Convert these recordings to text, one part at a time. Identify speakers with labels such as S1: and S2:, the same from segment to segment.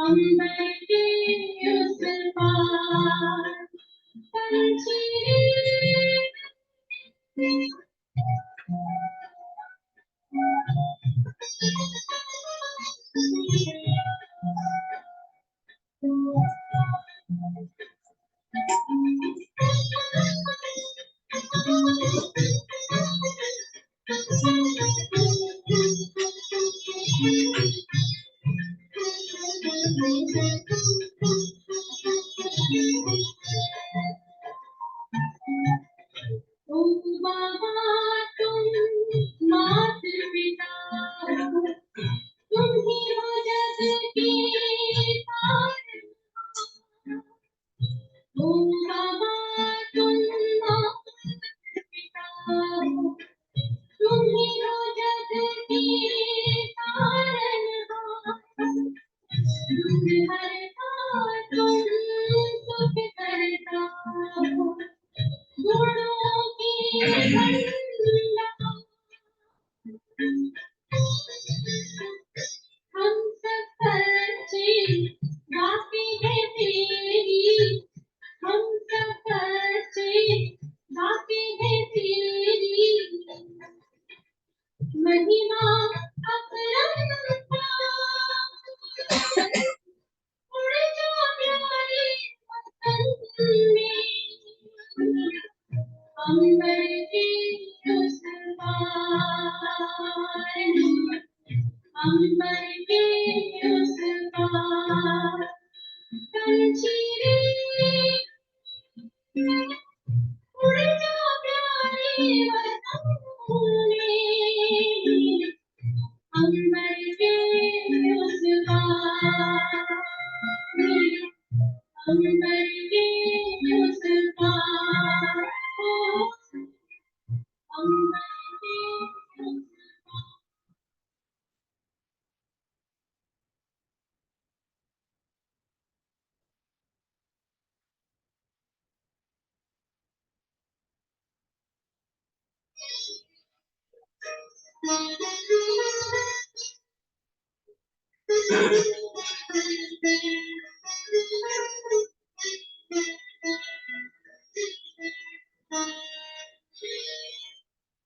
S1: अंबर के उस पार पंछी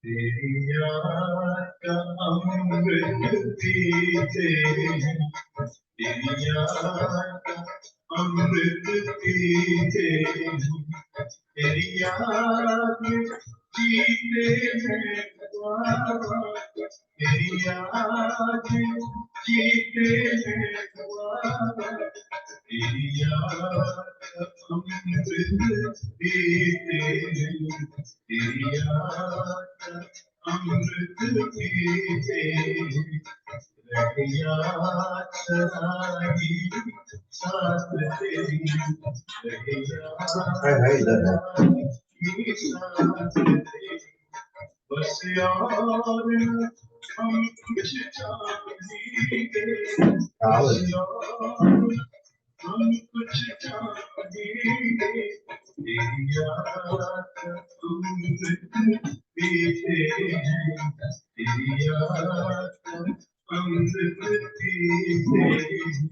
S2: तेरी याद का अमृत पीते हैं, तेरी याद का अमृत पीते हैं, तेरी याद जीते हैं बाबा, तेरी याद जीते हैं बाबा, तेरी याद का अमृत पीते हैं, तेरी याद का अमृत पीते हैं, याद सदाई साथ तेरी, याद सदाई साथ तेरी, बस यार हम कुछ चाहेंगे, बस यार हम कुछ चाहेंगे, तेरी याद अमृत पीते हैं, तेरी याद अमृत पीते हैं।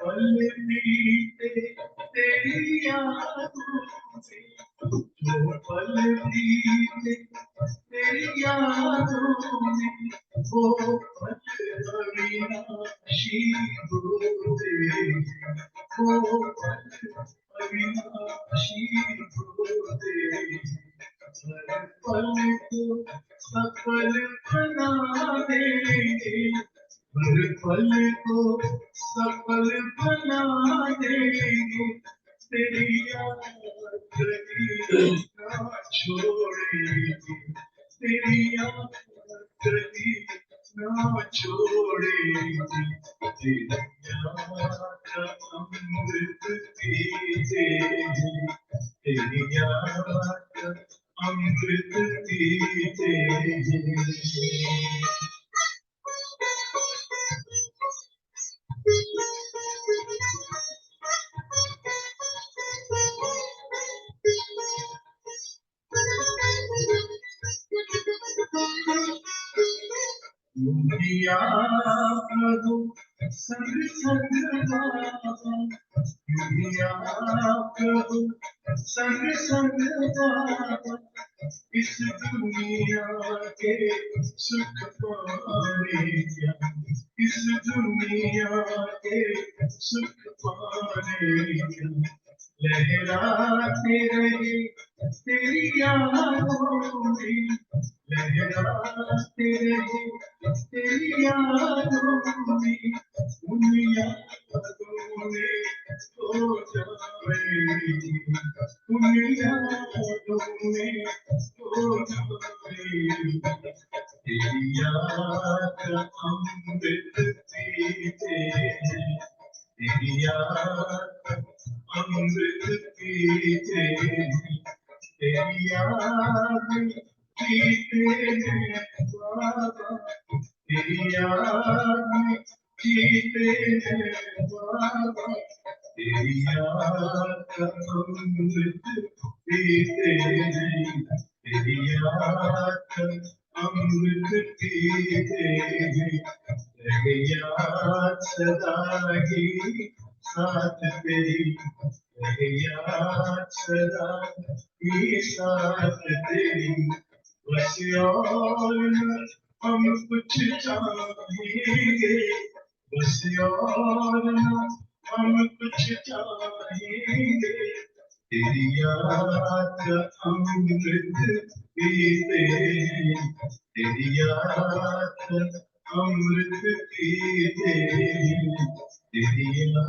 S2: पल बीते तेरी यादों में, जो पल बीते तेरी यादों में, वो पल अविनाशी होते हैं, वो पल अविनाशी होते हैं, हर पल को सफल बना देंगे, हर पल को सफल बना देंगे, तेरी याद कभी ना छोड़ेगी, तेरी याद कभी ना छोड़ेगी, तेरी याद का अमृत पीते हैं, तेरी याद का अमृत पीते हैं। दुनिया प्रभु संग संग बाबा, दुनिया प्रभु संग संग बाबा, इस दुनिया के सुख पाने क्या, इस दुनिया के सुख पाने क्या, लहराते रहे तेरी यादों में, लहराते रहे तेरी यादों में, उन यादों में खो जाएगी, उन यादों में खो जाएगी, तेरी याद का अमृत पीते हैं, तेरी याद अमृत पीते हैं, तेरी याद पीते हैं बाबा, तेरी याद पीते हैं बाबा, तेरी याद का अमृत पीते हैं, तेरी याद का अमृत पीते हैं, रहे याद सदा ही साथ तेरी, रहे याद सदा ही साथ तेरी, बस और न हम कुछ चाहेंगे, बस और न हम कुछ चाहेंगे, तेरी याद का अमृत पीते हैं, तेरी याद का अमृत पीते हैं, तेरी याद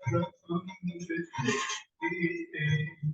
S2: का अमृत पीते हैं।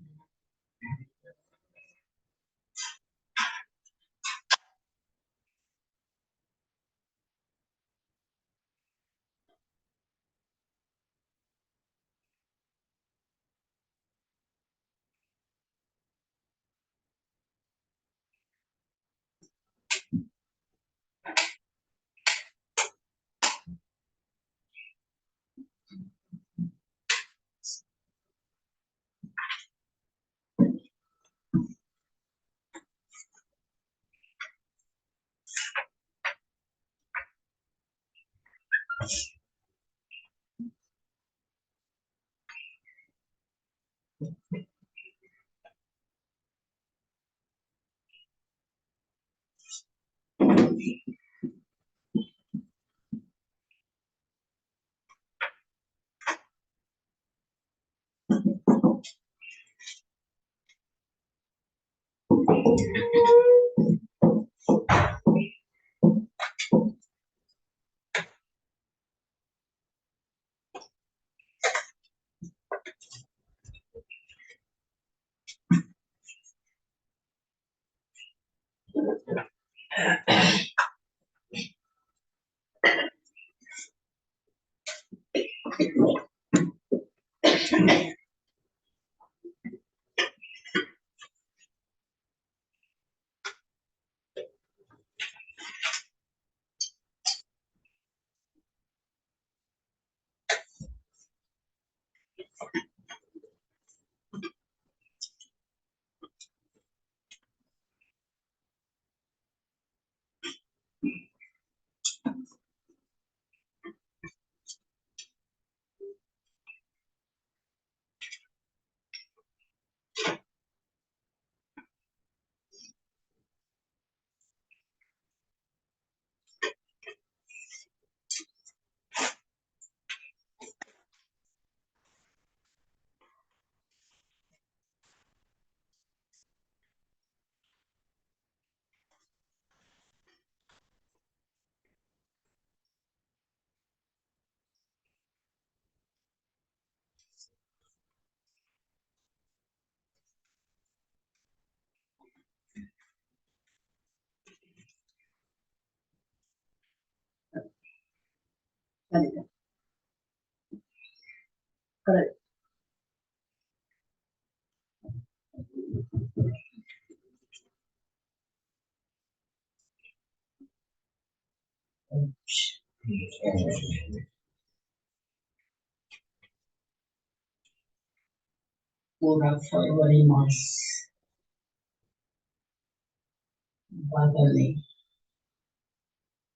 S3: Correct. पूरा फरवरी मास बादल ने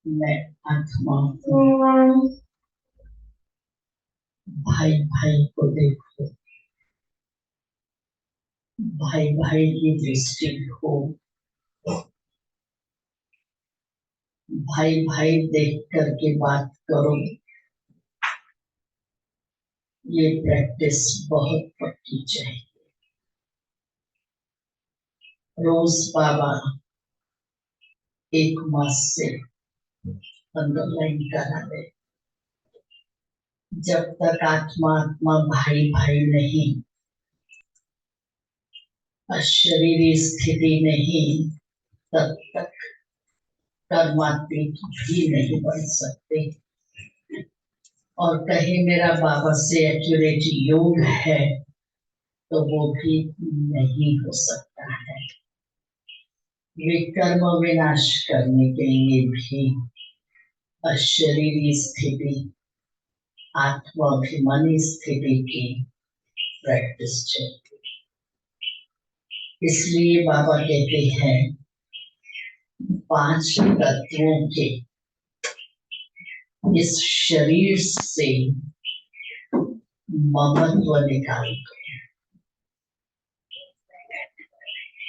S3: मैं आत्मा हूँ। भाई भाई को देखो, भाई भाई की दृष्टि हो, भाई भाई देख करके बात करो। ये प्रैक्टिस बहुत पक्की चाहिए। रोज बाबा 1 मास से अंडरलाइन करा दे, जब तक आत्मा आत्मा भाई भाई नहीं, अशरीरी स्थिति नहीं, तब तक कर्मातीत भी नहीं बन सकते। और कहीं मेरा बाबा से एक्यूरेट योग है तो वो भी नहीं हो सकता है। विकर्म विनाश करने के लिए भी अशरीरी स्थिति, आत्माभिमानी स्थिति की प्रैक्टिस चाहिए। इसलिए बाबा कहते हैं 5 तत्वों के इस शरीर से ममत्व निकाल दो।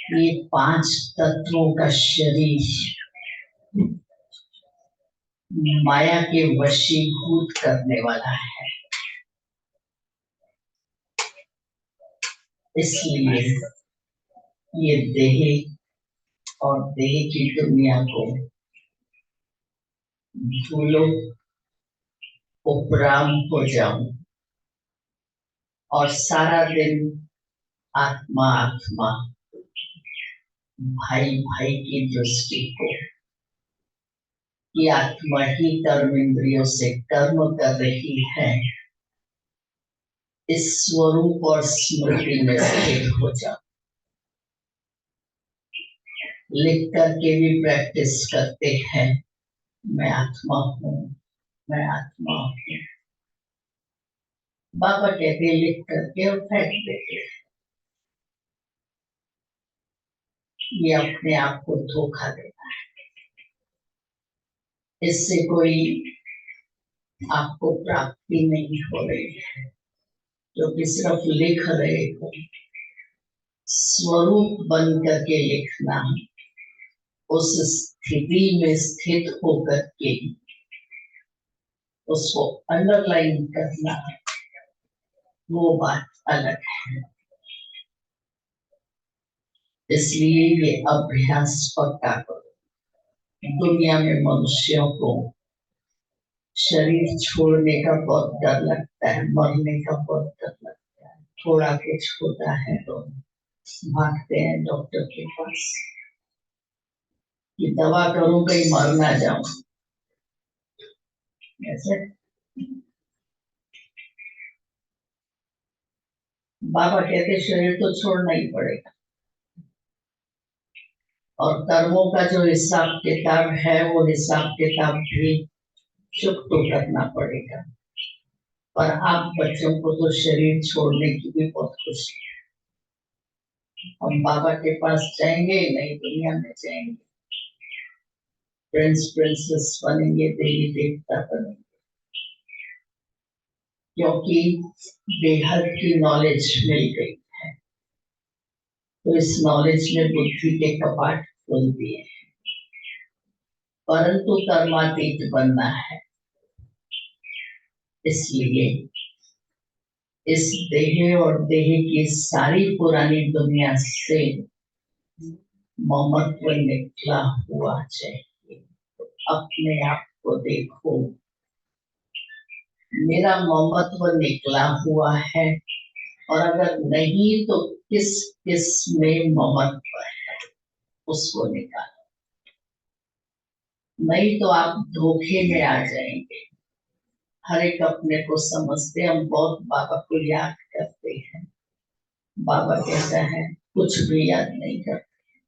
S3: ये 5 तत्वों का शरीर माया के वशीभूत करने वाला है। इसलिए ये देह और देह की दुनिया को भूलो, उपराम हो जाओ और सारा दिन आत्मा आत्मा, भाई भाई की दृष्टि को, कि आत्मा ही कर्म इंद्रियों से कर्म कर रही है, इस स्वरूप और स्मृति में स्थित हो जाओ। लिख करके भी प्रैक्टिस करते हैं, मैं आत्मा हूँ, मैं आत्मा हूँ। बाबा कहते लिख करके और फेंक देते, ये अपने आप को धोखा देना है। इससे कोई आपको प्राप्ति नहीं हो रही है, क्योंकि सिर्फ लिख रहे हो। स्वरूप बन करके लिखना, उस स्थिति में स्थित होकर के उसको अंडरलाइन करना, वो बात अलग है। इसलिए ये अभ्यास पक्का करो। दुनिया में मनुष्यों को शरीर छोड़ने का बहुत डर लगता है, मरने का बहुत डर लगता है। थोड़ा कुछ होता है तो भागते हैं डॉक्टर के पास कि दवा करूं कहीं मर ना जाऊं। ऐसे बाबा कहते शरीर तो छोड़ना ही पड़ेगा, और कर्मों का जो हिसाब किताब है वो हिसाब किताब भी चुप तो करना पड़ेगा। पर आप बच्चों को तो शरीर छोड़ने की भी बहुत खुशी है। हम बाबा के पास जाएंगे, नई दुनिया में जाएंगे, प्रिंस प्रिंसेस बनेंगे, देवी देवता बनेंगे, क्योंकि बेहद की नॉलेज मिल गई है। तो इस नॉलेज में बुद्धि के कपाट खोल दिए, परंतु कर्मातीत बनना है। इसलिए इस देह और देह की सारी पुरानी दुनिया से ममत्व निकला हुआ चाहिए। तो अपने आप को देखो, मेरा ममत्व निकला हुआ है, और अगर नहीं तो किस किस में ममत्व है उसको निकालो। नहीं तो आप धोखे में आ जाएंगे। हर एक अपने को समझते, हम बहुत बाबा को याद करते हैं। बाबा कहता है कुछ भी याद नहीं करते,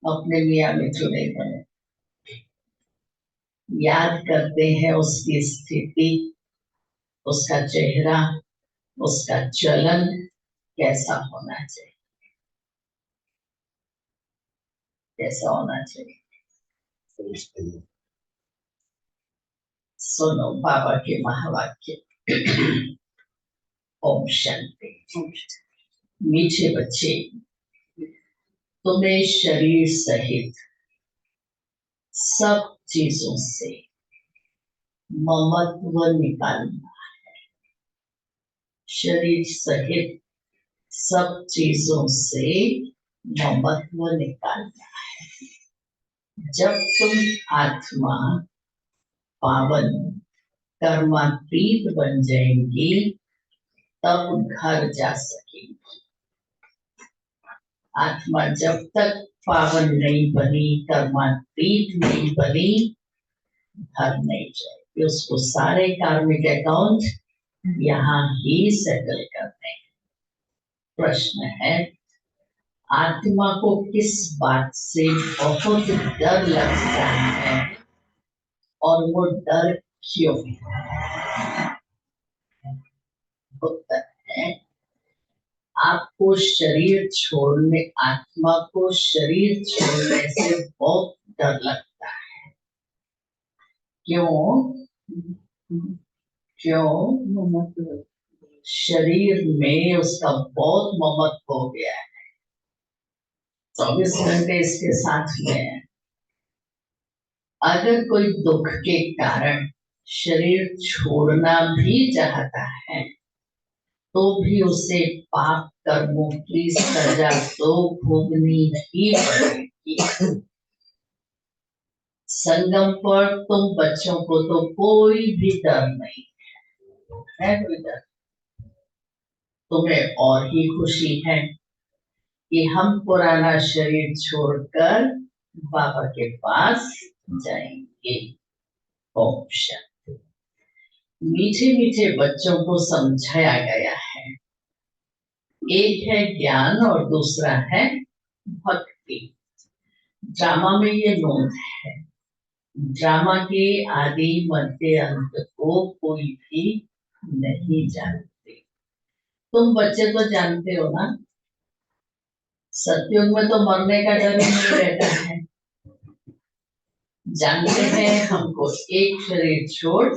S3: अपने मियाँ में जुड़े बने। याद करते हैं उसकी स्थिति, उसका चेहरा, उसका चलन कैसा होना चाहिए, कैसा होना चाहिए। सुनो बाबा के महावाक्य। ओम शांति। मीठे बच्चे, तुम्हें शरीर सहित सब चीजों से ममत्व निकालना है। शरीर सहित सब चीजों से ममत्व निकालना है। जब तुम आत्मा पावन कर्मातीत बन जाएंगी तब घर जा सकेंगी। आत्मा जब तक पावन नहीं बनी, कर्मातीत नहीं बनी, घर नहीं जाएगी। उसको सारे कार्मिक अकाउंट यहाँ ही सेटल करने हैं। प्रश्न है, आत्मा को किस बात से बहुत डर लगता है और वो डर क्यों? उत्तर है, आपको शरीर छोड़ने, आत्मा को शरीर छोड़ने से बहुत डर लगता है। क्यों? शरीर में उसका बहुत ममत्व हो गया है। 24 घंटे इसके साथ में है। अगर कोई दुख के कारण शरीर छोड़ना भी चाहता है तो भी उसे पाप कर्मों की सजा तो भोगनी ही पड़ेगी। संगम पर तुम बच्चों को तो कोई भी डर नहीं है, कोई डर। तुम्हें और ही खुशी है कि हम पुराना शरीर छोड़कर बाबा के पास जाएंगे। ओम शांति। मीठे मीठे बच्चों को समझाया गया है, एक है ज्ञान और दूसरा है भक्ति। ड्रामा में ये नोट है, ड्रामा के आदि मध्य अंत को कोई भी नहीं जानते। तुम बच्चे तो जानते हो ना, सतयुग में तो मरने का डर ही नहीं रहता है। जानते हैं हमको एक शरीर छोड़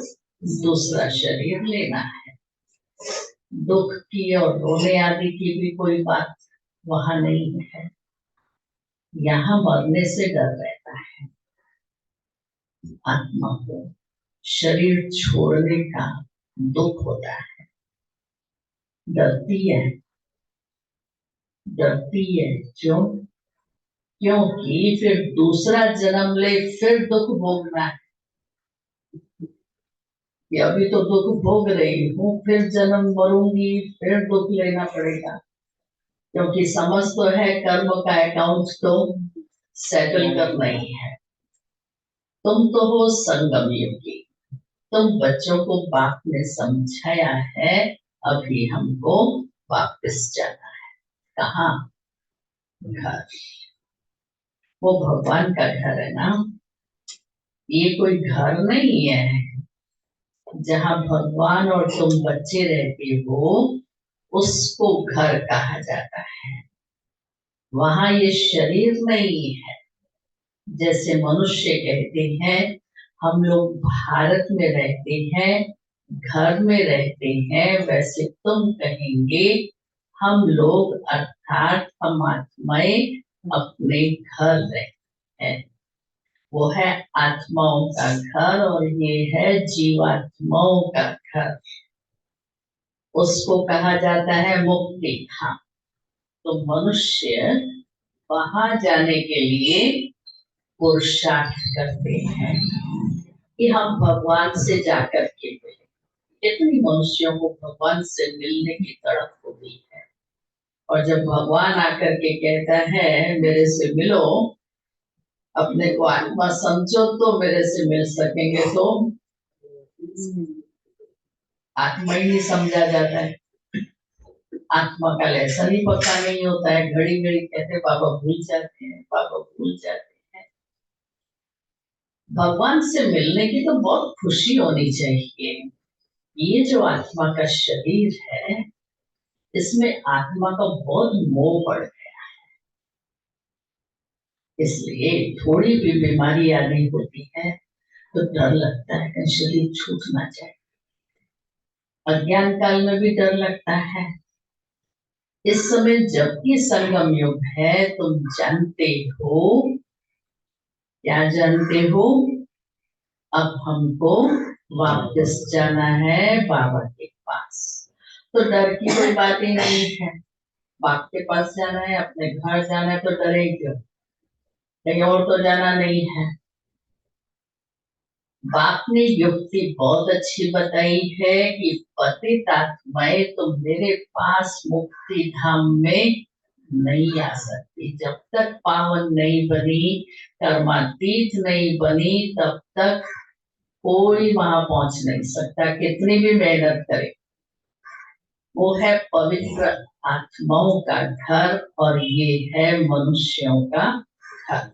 S3: दूसरा शरीर लेना है। दुख की और रोने आदि की भी कोई बात वहां नहीं है। यहाँ मरने से डर रहता है। आत्मा को शरीर छोड़ने का दुख होता है, डरती है, डरती है। क्यों? क्योंकि फिर दूसरा जन्म ले फिर दुख भोगना है। कि अभी तो दुख भोग रही हूँ, फिर जन्म मरूंगी, फिर दुख लेना पड़ेगा। क्योंकि समझ तो है कर्म का अकाउंट तो सेटल करना ही है। तुम तो हो संगम युगी, तुम बच्चों को बाप ने समझाया है, अभी हमको वापस जाना है। कहाँ? घर। वो भगवान का घर है ना, ये कोई घर नहीं है जहाँ भगवान और तुम बच्चे रहते हो, उसको घर कहा जाता है। वहां ये शरीर नहीं है। जैसे मनुष्य कहते हैं हम लोग भारत में रहते हैं, घर में रहते हैं, वैसे तुम कहेंगे हम लोग अर्थात हम आत्माएं अपने घर रहते हैं। वो है आत्माओं का घर और ये है जीवात्माओं का घर। उसको कहा जाता है मुक्ति धाम। तो मनुष्य वहां जाने के लिए पुरुषार्थ करते हैं कि हम भगवान से जाकर के मिले। कितनी मनुष्यों को भगवान से मिलने की तड़प होती है, और जब भगवान आकर के कहता है मेरे से मिलो, अपने को आत्मा समझो तो मेरे से मिल सकेंगे, तो आत्मा ही नहीं समझा जाता है। आत्मा का लेसन ही पक्का नहीं होता है। घड़ी घड़ी कहते बाबा भूल जाते हैं, बाबा भूल जाते हैं। भगवान से मिलने की तो बहुत खुशी होनी चाहिए। ये जो आत्मा का शरीर है, इसमें आत्मा का बहुत मोह पड़ गया। इसलिए थोड़ी भी बीमारी आदि होती है तो डर लगता है कि शरीर छूट ना जाए। अज्ञान काल में भी डर लगता है। इस समय जबकि संगम युग है, तुम जानते हो, क्या जानते हो? अब हमको वापस जाना है बाबा के पास। तो डर की कोई बात ही नहीं है। बाप के पास जाना है, अपने घर जाना है, तो डरे क्यों? कहीं और तो जाना नहीं है। बाप ने युक्ति बहुत अच्छी बताई है कि पतित आत्माएं तुम मेरे पास मुक्ति धाम में नहीं आ सकती। जब तक पावन नहीं बनी, कर्मातीत नहीं बनी, तब तक कोई वहां पहुंच नहीं सकता, कितनी भी मेहनत करे। वो है पवित्र आत्माओं का घर और ये है मनुष्यों का घर।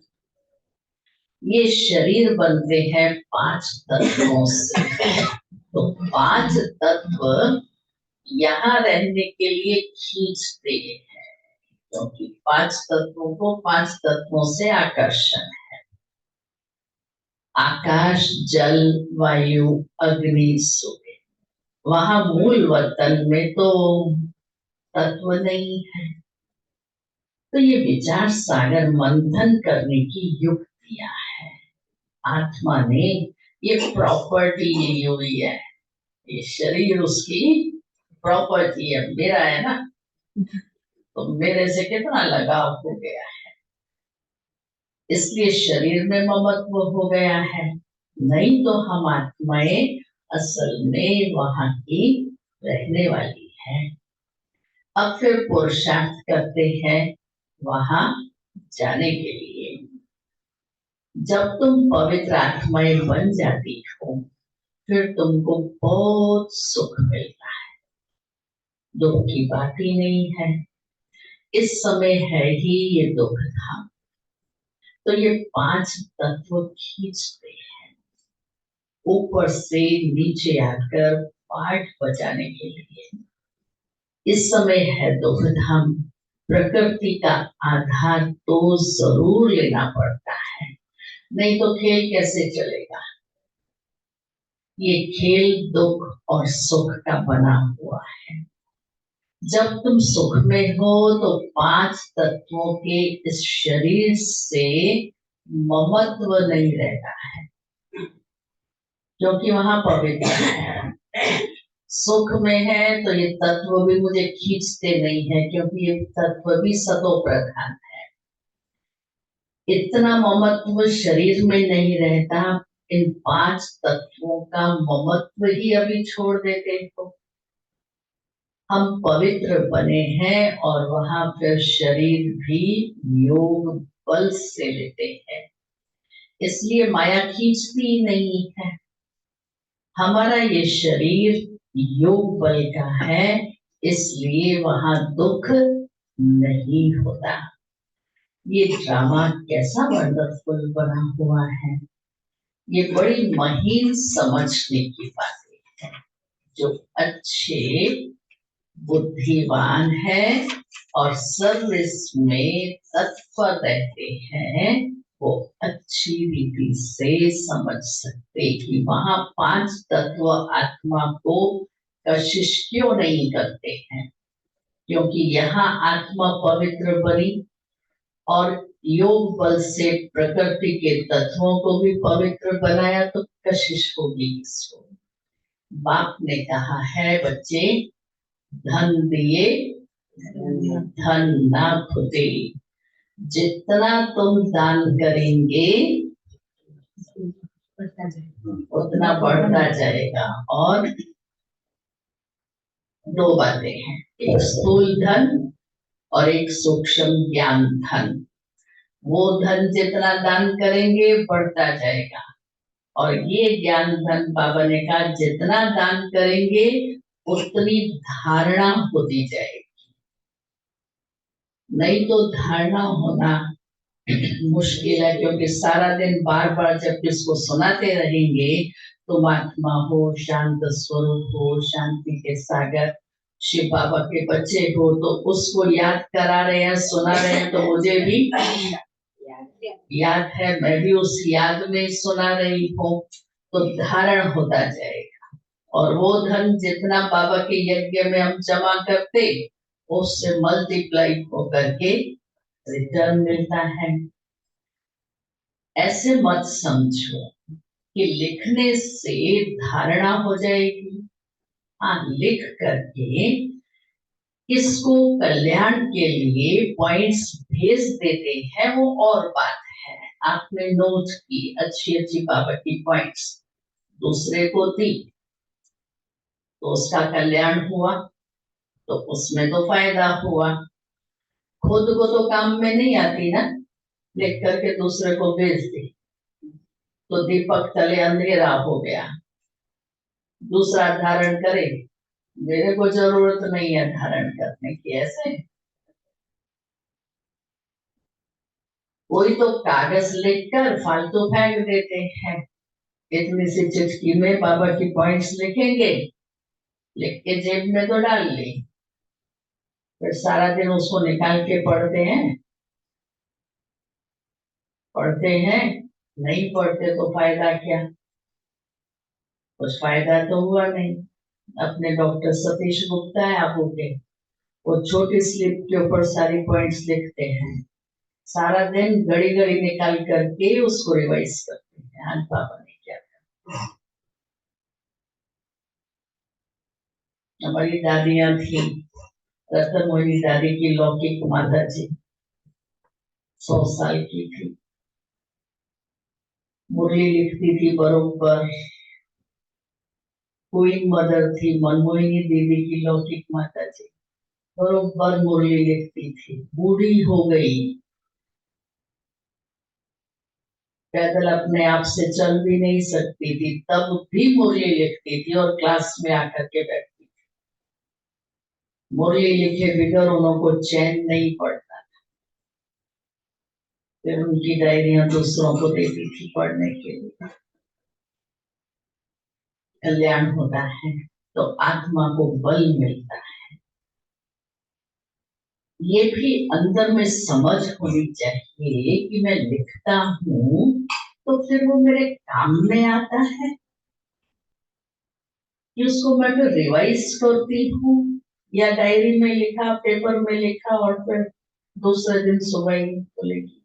S3: ये शरीर बनते हैं 5 तत्वों से। तो 5 तत्व यहाँ रहने के लिए खींचते हैं, क्योंकि 5 तत्वों को 5 तत्वों से आकर्षण है। आकाश, जल, वायु, अग्नि, सूर्य। वहां मूल वतन में तो तत्व नहीं है। तो ये विचार सागर मंथन करने की युक्तियां है। आत्मा ने ये प्रॉपर्टी ली हुई है, ये शरीर उसकी प्रॉपर्टी है, मेरा है ना, तो मेरे से कितना लगाव हो गया है, इसलिए शरीर में ममत्व हो गया है। नहीं तो हम आत्माएं असल में वहां की रहने वाली है। अब फिर पुरुषार्थ करते हैं वहां जाने के लिए। जब तुम पवित्र आत्माएं बन जाती हो, फिर तुमको बहुत सुख मिलता है, दुख की बात ही नहीं है। इस समय है ही ये दुख था। तो ये 5 तत्व खींचते हैं ऊपर से नीचे आकर पाठ बजाने के लिए। इस समय है दुख धाम। प्रकृति का आधार तो जरूर लेना पड़ता है, नहीं तो खेल कैसे चलेगा। ये खेल दुख और सुख का बना हुआ है। जब तुम सुख में हो तो 5 तत्वों के इस शरीर से ममत्व नहीं रहता है, क्योंकि वहां पवित्र है। सुख में है तो ये तत्व भी मुझे खींचते नहीं है, क्योंकि ये तत्व भी सतो प्रधान है। इतना ममत्व शरीर में नहीं रहता। इन 5 तत्वों का ममत्व ही अभी छोड़ देते हो। हम पवित्र बने हैं और वहां फिर शरीर भी योग बल से लेते हैं, इसलिए माया खींचती ही नहीं है। हमारा ये शरीर योग बल का है, इसलिए वहां दुख नहीं होता। ये ड्रामा कैसा वंडरफुल बना हुआ है। ये बड़ी महीन समझने की बात है। जो अच्छे बुद्धिमान है और सर्विस में तत्पर रहते हैं, वो अच्छी रीति से समझ सकते कि वहां 5 तत्व आत्मा को कशिश क्यों नहीं करते हैं, क्योंकि यहाँ आत्मा पवित्र बनी और योग बल से प्रकृति के तत्वों को भी पवित्र बनाया, तो कशिश होगी इसको। बाप ने कहा है, बच्चे धन दिए धन ना खुदे। जितना तुम दान करेंगे उतना बढ़ता जाएगा। और 2 बातें हैं, एक स्थूल धन और एक सूक्ष्म ज्ञान धन। वो धन जितना दान करेंगे बढ़ता जाएगा, और ये ज्ञान धन बाबा ने कहा जितना दान करेंगे उतनी धारणा होती जाएगी। नहीं तो धारणा होना मुश्किल है, क्योंकि सारा दिन बार बार जब इसको सुनाते रहेंगे, तुम आत्मा हो, शांत स्वरूप हो, शांति के सागर शिव बाबा के बच्चे हो, तो उसको याद करा रहे हैं, सुना रहे हैं, तो मुझे भी याद है, मैं भी उस याद में सुना रही हूँ। तो धारण होता जाएगा और वो धन जितना बाबा के यज्ञ में हम जमा करते उससे मल्टीप्लाई होकर के रिटर्न मिलता है। ऐसे मत समझो कि लिखने से धारणा हो जाएगी। हाँ, लिख करके किसको कल्याण के लिए पॉइंट्स भेज देते हैं वो और बात है। आपने नोट की अच्छी अच्छी बाबा की पॉइंट्स, दूसरे को दी तो उसका कल्याण हुआ, तो उसमें तो फायदा हुआ। खुद को तो काम में नहीं आती ना, लिख करके दूसरे को भेज दी तो दीपक तले अंधेरा हो गया। दूसरा धारण करे, मेरे को जरूरत नहीं है धारण करने की। ऐसे कोई तो कागज लिखकर फालतू फेंक देते हैं। इतनी सी चिट्ठी में बाबा की पॉइंट्स लिखेंगे, लिख के जेब में तो डाल ली, फिर सारा दिन उसको निकाल के पढ़ते हैं। पढ़ते हैं, नहीं पढ़ते तो फायदा क्या? कुछ फायदा तो हुआ नहीं। अपने डॉक्टर सतीश गुप्ता है आप के, वो छोटी स्लिप के ऊपर सारी पॉइंट्स लिखते हैं, सारा दिन घड़ी घड़ी निकाल करके उसको रिवाइज करते हैं। आज बाबा ने क्या कहा। हमारी दादियां थी, रतन मोहिनी दादी की लौकिक माता जी 100 साल की थी, मुरली लिखती थी बरोबर। क्वीन मदर थी मनमोहिनी देवी की लौकिक माता जी, बरोबर मुरली लिखती थी। बूढ़ी हो गई, पैदल अपने आप से चल भी नहीं सकती थी, तब भी मुरली लिखती थी और क्लास में आकर के बैठती थी। मुरली लिखे बगैर उनको चैन नहीं पड़ता था। फिर उनकी डायरियां दूसरों को देती थी पढ़ने के लिए। कल्याण होता है तो आत्मा को बल मिलता है। ये भी अंदर में समझ होनी चाहिए कि मैं लिखता हूँ तो फिर वो मेरे काम में आता है कि उसको मैं फिर रिवाइज करती हूँ, या डायरी में लिखा, पेपर में लिखा और फिर दूसरे दिन सुबह ही बोलेगी।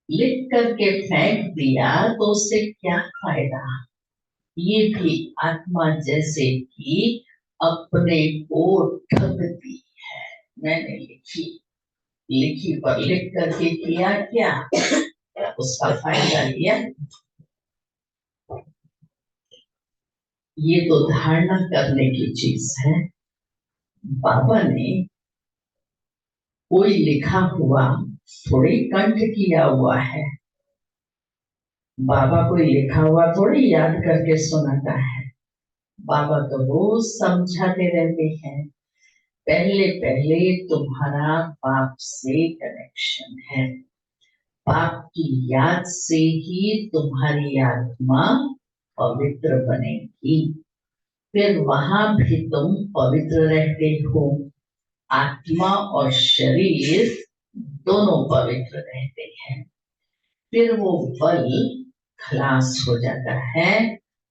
S3: लिख करके फेंक दिया तो उससे क्या फायदा? ये भी आत्मा जैसे कि अपने को ठगती है। मैंने लिखी, लिखी पर लिख करके किया क्या? उसका फायदा लिया। ये तो धारणा करने की चीज है। बाबा ने कोई लिखा हुआ थोड़ी कंठ किया हुआ है। बाबा कोई लिखा हुआ थोड़ी याद करके सुनाता है। बाबा तो रोज समझाते रहते हैं। पहले पहले तुम्हारा पाप से कनेक्शन है, पाप की याद से ही तुम्हारी आत्मा पवित्र बनेगी। फिर वहां भी तुम पवित्र रहते हो, आत्मा और शरीर दोनों पवित्र रहते हैं। फिर वो बल खलास हो जाता है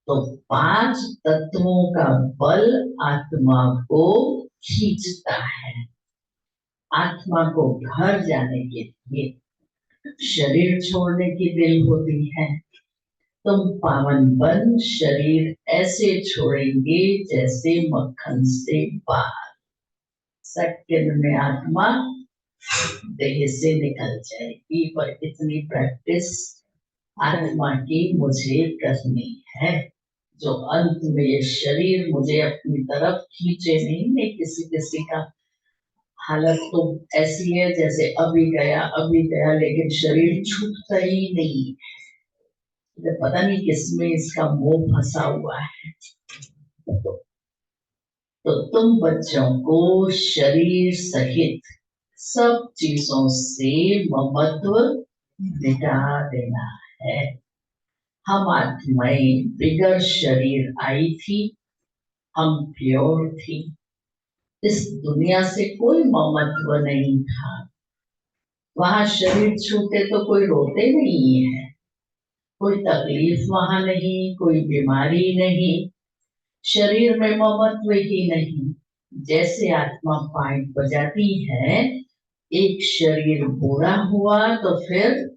S3: तो 5 तत्वों का बल आत्मा को खींचता है। आत्मा को घर जाने के लिए शरीर छोड़ने की दिल होती है। तुम पावन बन शरीर ऐसे छोड़ेंगे जैसे मक्खन से बाहर। सेकंड में आत्मा देह से निकल जाएगी, पर इतनी प्रैक्टिस आत्मा की मुझे करनी है जो अंत में ये शरीर मुझे अपनी तरफ खींचे नहीं। मैं किसी का हालत तो ऐसी है जैसे अभी गया लेकिन शरीर छूटता ही नहीं। पता नहीं किसमें इसका मोह फंसा हुआ है। तो तुम बच्चों को शरीर सहित सब चीजों से ममत्व मिटा देना है। हम आत्माएं बिगर शरीर आई थी, हम प्योर थी, इस दुनिया से कोई ममत्व नहीं था। वहां शरीर छूटे तो कोई रोते नहीं है, कोई तकलीफ वहां नहीं, कोई बीमारी नहीं, शरीर में ममत्व ही नहीं। जैसे आत्मा पाइप बजाती है, एक शरीर बूढ़ा हुआ तो फिर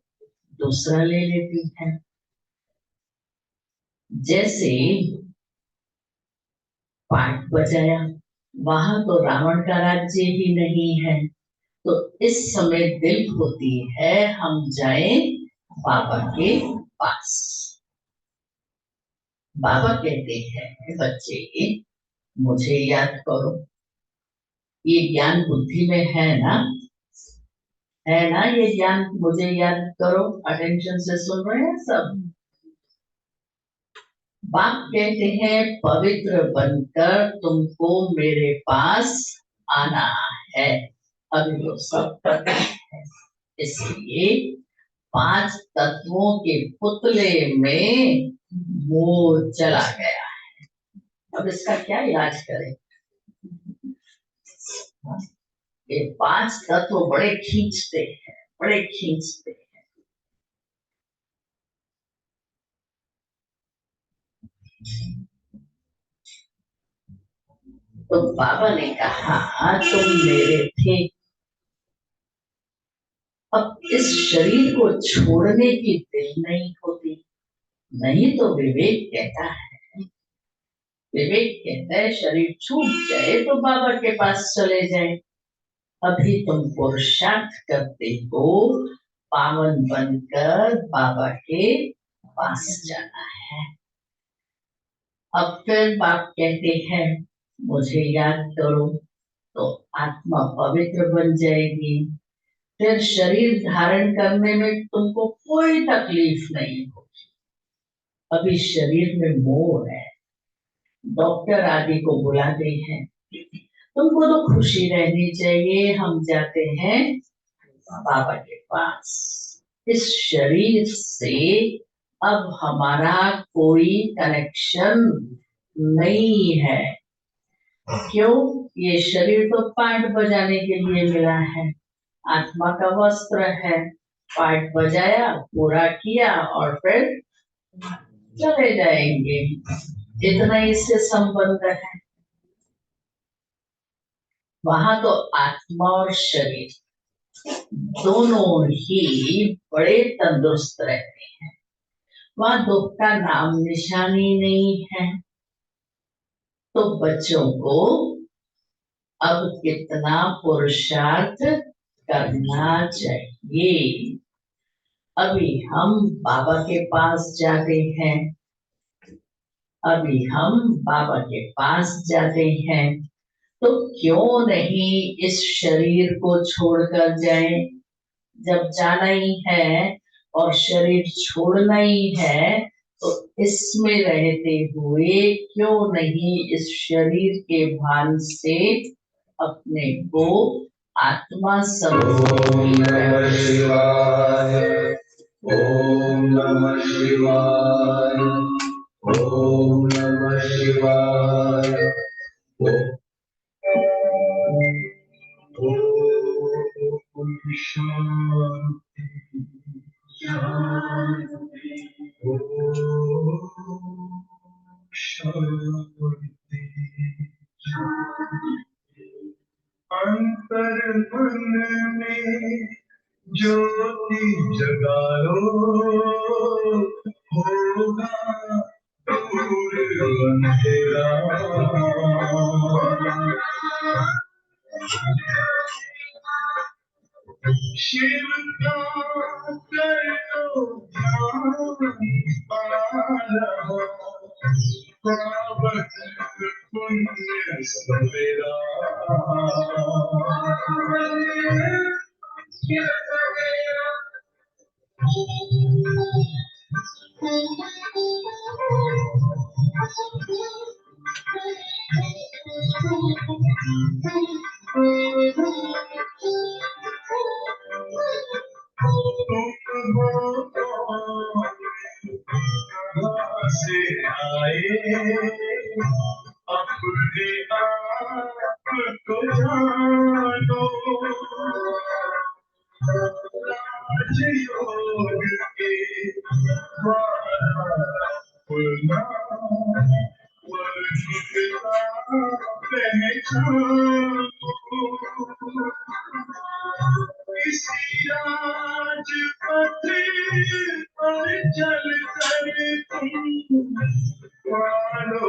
S3: दूसरा ले लेती है। जैसे पाठ बजाया, वहां तो रावण का राज्य ही नहीं है, तो इस समय दिल होती है हम जाएं बाबा के पास। बाबा कहते हैं बच्चे मुझे याद करो। ये ज्ञान बुद्धि में है ना ये ज्ञान, मुझे याद करो। अटेंशन से सुन रहे हैं सब। बाप कहते हैं पवित्र बनकर तुमको मेरे पास आना है। अभी वो सब पता है, इसलिए 5 तत्वों के पुतले में मोह चला गया है। अब इसका क्या इलाज करें? ये 5 तत्व बड़े खींचते हैं, बड़े खींचते हैं। तो बाबा ने कहा तुम मेरे थे, अब इस शरीर को छोड़ने की दिल नहीं होती। नहीं तो विवेक कहता है, विवेक कहता है शरीर छूट जाए तो बाबा के पास चले जाए। अभी तुम पुरुषार्थ करते हो पावन बनकर बाबा के पास जाना है। अब फिर बाप कहते हैं मुझे याद करो, तो आत्मा पवित्र बन जाएगी। फिर शरीर धारण करने में तुमको कोई तकलीफ नहीं होगी। अभी शरीर में मोह है, डॉक्टर आदि को बुलाते हैं, तुमको तो खुशी रहनी चाहिए, हम जाते हैं बाबा के पास। इस शरीर से अब हमारा कोई कनेक्शन नहीं है। क्यों? ये शरीर तो पाठ बजाने के लिए मिला है, आत्मा का वस्त्र है। पाठ बजाया, पूरा किया और फिर चले जाएंगे, इतना इससे संबंध है। वहां तो आत्मा और शरीर दोनों ही बड़े तंदुरुस्त रहते हैं, वहां दुख का नाम निशानी नहीं है। तो बच्चों को अब कितना पुरुषार्थ करना चाहिए। अभी हम बाबा के पास जाते हैं, अभी हम बाबा के पास जाते हैं, तो क्यों नहीं इस शरीर को छोड़कर जाएं? जब जाना ही है और शरीर छोड़ना ही है, तो इसमें रहते हुए क्यों नहीं इस शरीर के भान से अपने को आत्मा
S2: ओम नमः शिवाय, ओम नमः शिवाय, ओम नमः शिवाय, ओम शांति शांति, ओम शांति शांति। अंतर मन में ज्योति जगा लो, होगा दूर अंधेरा। शिव का कर लो ध्यान, पारा पावन पुण्य सवेरा। तुम हो कहाँ से आए, अपने आप को जानो। राजयोग के द्वारा खुलना वर्णिता पहचान इसी राजपथ पर चल कर तुम पालो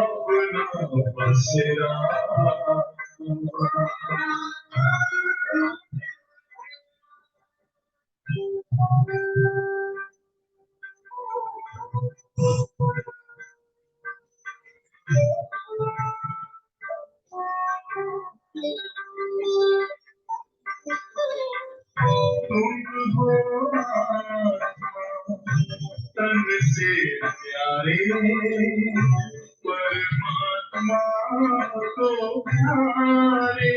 S2: अपना बसेरा तुम हो तन से प्यारे परमात्मा को प्यारे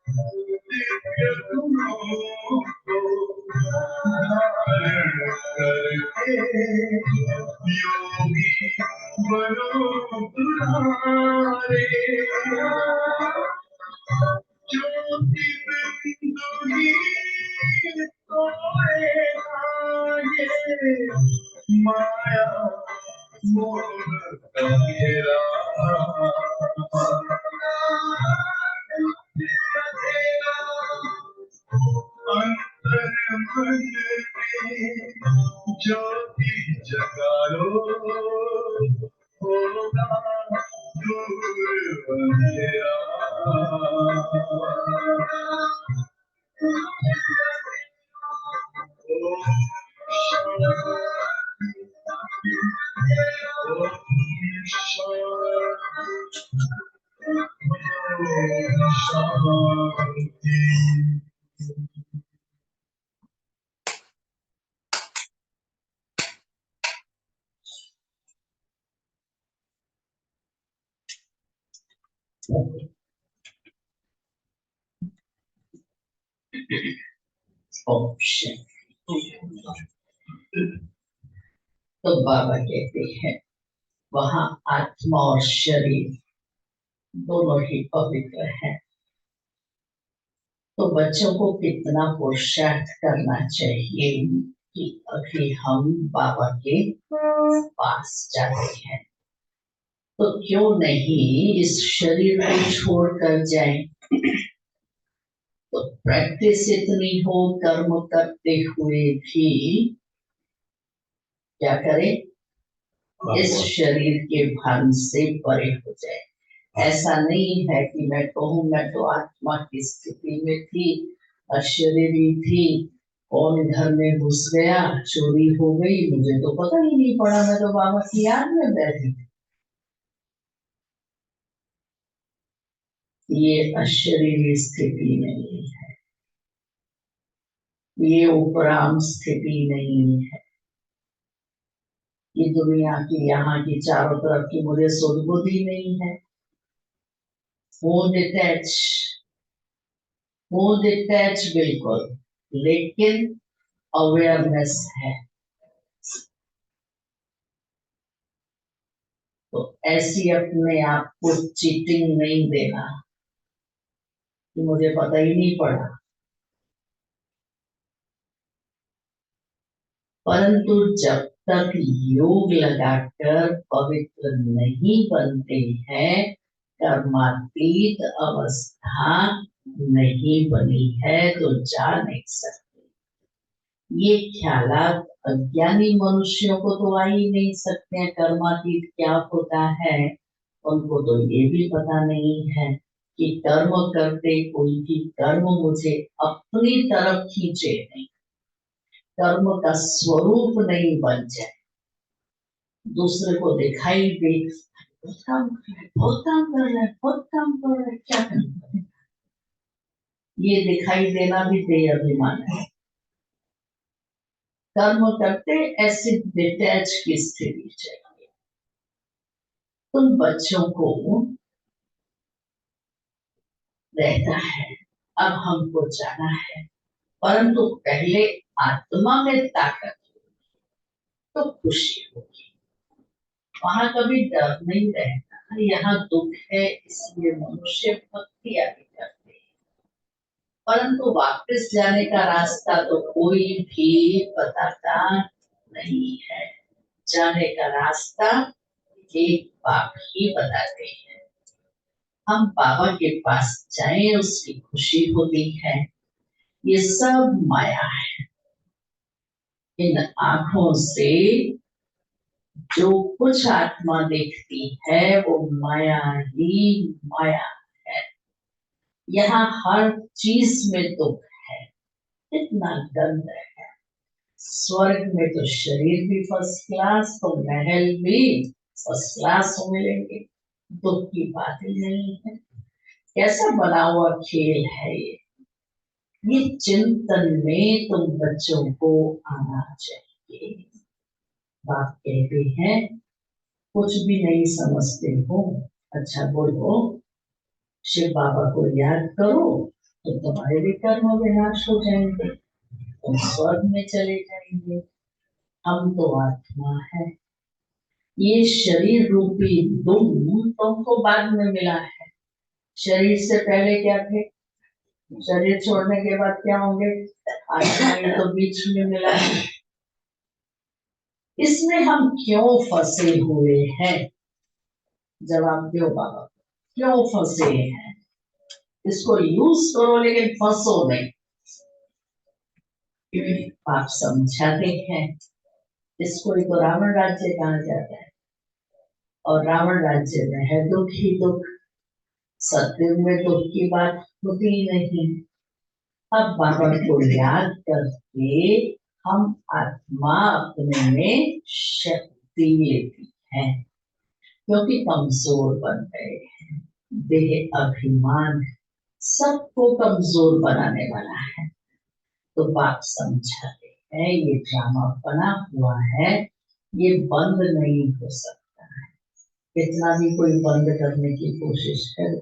S2: दिव्य गुणों को धारण करके योगी बनो दुलारे ज्योति बिंदु ही तोड़ेगा ये माया मोह का घेरा अंतर मन में ज्योति जगा लो होगा दूर अंधेरा शांति।
S3: ऑप्शन तो बाबा कहते हैं वहां आत्मा और शरीर दोनों ही पवित्र हैं। तो बच्चों को कितना पुरुषार्थ करना चाहिए कि अभी हम बाबा के पास जाते हैं, तो क्यों नहीं इस शरीर को छोड़कर जाएं। तो प्रैक्टिस इतनी हो, कर्म करते हुए भी क्या करें, इस शरीर के भान से परे हो जाए। ऐसा नहीं है कि मैं कहूँ मैं तो आत्मा की स्थिति में थी, अशरीरी थी, कौन घर में घुस गया, चोरी हो गई, मुझे तो पता ही नहीं पड़ा, मैं तो बाबा की याद में बैठी थी। ये अशरीरी स्थिति नहीं है, ये उपराम स्थिति नहीं है। ये दुनिया की यहाँ की चारों तरफ की मुझे सुध-बुद्धि नहीं है। वो डिटैच बिल्कुल, लेकिन अवेयरनेस है। तो ऐसी अपने आप को चीटिंग नहीं देना कि मुझे पता ही नहीं पड़ा। परंतु जब तक योग लगाकर पवित्र नहीं बनते हैं, कर्मातीत अवस्था नहीं बनी है, तो जा नहीं सकते। ये ख्यालात अज्ञानी मनुष्यों को तो आ ही नहीं सकते हैं। कर्मातीत क्या होता है, उनको तो ये भी पता नहीं है कि कर्म करते कोई भी कर्म मुझे अपनी तरफ खींचे नहीं, कर्म का स्वरूप नहीं बन जाए। दूसरे को दिखाई दे, बहुत काम कर रहा है, बहुत काम कर रहा है, बहुत काम कर रहा है, क्या करें। ये दिखाई देना भी देह अभिमान है। कर्म करते ऐसे डिटैच की स्थिति चाहिए। तुम बच्चों को रहता है, अब हमको जाना है, परंतु पहले आत्मा में ताकत तो खुशी होगी। वहां कभी डर नहीं रहता। यहाँ दुख है इसलिए मनुष्य भक्ति आदि करते हैं। परंतु वापस जाने का रास्ता तो कोई भी बताता नहीं है। जाने का रास्ता एक बाप ही बताते हैं। हम बाबा के पास जाएं, उसकी खुशी होती है। ये सब माया है। इन आंखों से जो कुछ आत्मा देखती है वो माया ही माया है। यहाँ हर चीज में दुख है, इतना गंद है। स्वर्ग में तो शरीर भी फर्स्ट क्लास, तो महल भी फर्स्ट क्लास मिलेंगे। दुख की बात ही नहीं है। कैसा बना हुआ खेल है ये चिंतन में तुम बच्चों को आना चाहिए। बात कहते हैं कुछ भी नहीं समझते हो, अच्छा बोलो शिव बाबा को याद करो तो तुम्हारे भी कर्म विनाश हो जाएंगे, तुम स्वर्ग में चले जाएंगे। हम तो आत्मा है। ये शरीर रूपी दुम तुमको बाद में मिला है। शरीर से पहले क्या थे, शरीर छोड़ने के बाद क्या होंगे? आत्मा ये तो बीच में मिला है। इसमें हम क्यों फंसे हुए हैं? जवाब दो बाबा, क्यों फंसे हैं? इसको यूज करो लेकिन फंसो नहीं। आप समझाते हैं इसको ही तो रावण राज्य कहा जाता है, और रावण राज्य में है दुख ही दुख। सत्युग में दुख की बात होती ही नहीं। अब बाबा को याद करके हम आत्मा अपने में शक्ति लेती है, क्योंकि कमजोर बन गए हैं। देह अभिमान सबको कमजोर बनाने वाला है। तो बाप समझाते हैं ये ड्रामा बना हुआ है, ये बंद नहीं हो सकता है। कितना भी कोई बंद करने की कोशिश करे,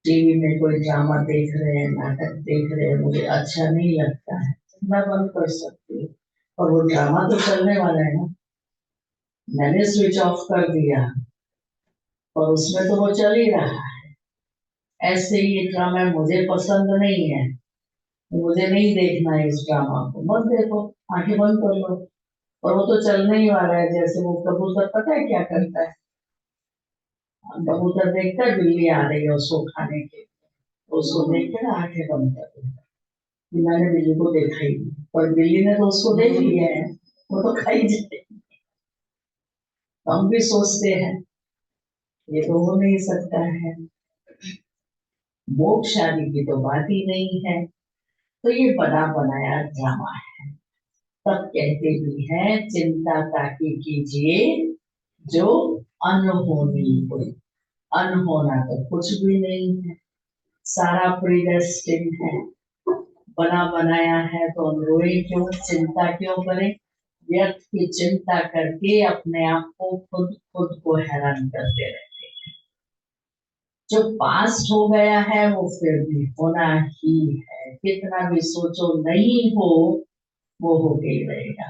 S3: टीवी में कोई ड्रामा देख रहे हैं, नाटक देख रहे हैं, मुझे अच्छा नहीं लगता है, मैं बंद कर सकती हूँ, और वो ड्रामा तो चलने वाला है ना। मैंने स्विच ऑफ कर दिया और उसमें तो वो चल ही रहा है। ऐसे ही ये ड्रामा मुझे पसंद नहीं है, मुझे नहीं देखना है इस ड्रामा को, मत देखो, आंखें बंद कर लो। और वो तो चलने ही वाला है। जैसे वो कबूतर पता है क्या करता है? कबूतर देखता है बिल्ली आ रही है उसको खाने के लिए, तो उसको देख के ना आंखें बंद कर देता है। मैंने बिल्ली को देखा ही नहीं, पर बिल्ली ने तो उसको देख लिया है, वो तो खाई जाए। हम भी सोचते हैं ये तो हो नहीं सकता है, मोक्ष आदि की तो बात ही नहीं है। तो ये बना बनाया ड्रामा है। तब कहते भी हैं चिंता ताकि कीजिए जो अनहोनी हुई। अनहोना तो कुछ भी नहीं है, सारा प्रीडेस्टिन्ड है। बना बनाया है तो हम रोए क्यों, चिंता क्यों करें? व्यर्थ की चिंता करके अपने आप को खुद खुद को हैरान करते रहते हैं। जो पास्ट हो गया है वो फिर भी होना ही है, कितना भी सोचो नहीं हो, वो हो के ही रहेगा।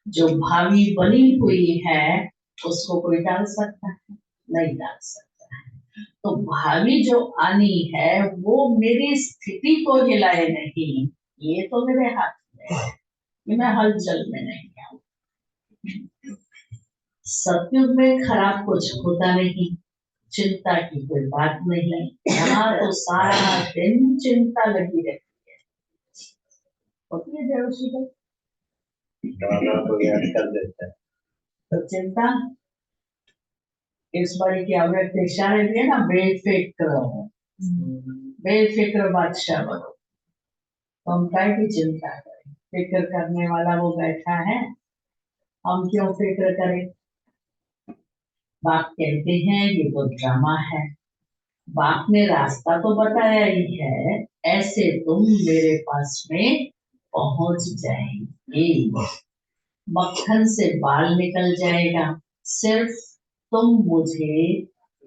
S3: जो भावी बनी हुई है उसको कोई टाल सकता है? नहीं टाल सकता है। तो भावी जो आनी है वो मेरी स्थिति को हिलाए नहीं, ये तो मेरे हाथ में है कि मैं हलचल में नहीं आऊं। सतयुग में खराब कुछ होता नहीं, चिंता की कोई बात नहीं। यहाँ तो सारा दिन चिंता लगी रहती है। होती है जरूर को याद कर देता है तो चिंता। इस बार की अव्यक्त इशारे दिए ना, बेफिक्र हो, बेफिक्र बादशाह बनो। तो हम काय की चिंता करें? फिक्र करने वाला वो बैठा है, हम क्यों फिक्र करें? बाप कहते हैं ये तो ड्रामा है। बाप ने रास्ता तो बताया ही है, ऐसे तुम मेरे पास में पहुंच जाएंगे। मक्खन से बाल निकल जाएगा, सिर्फ तुम मुझे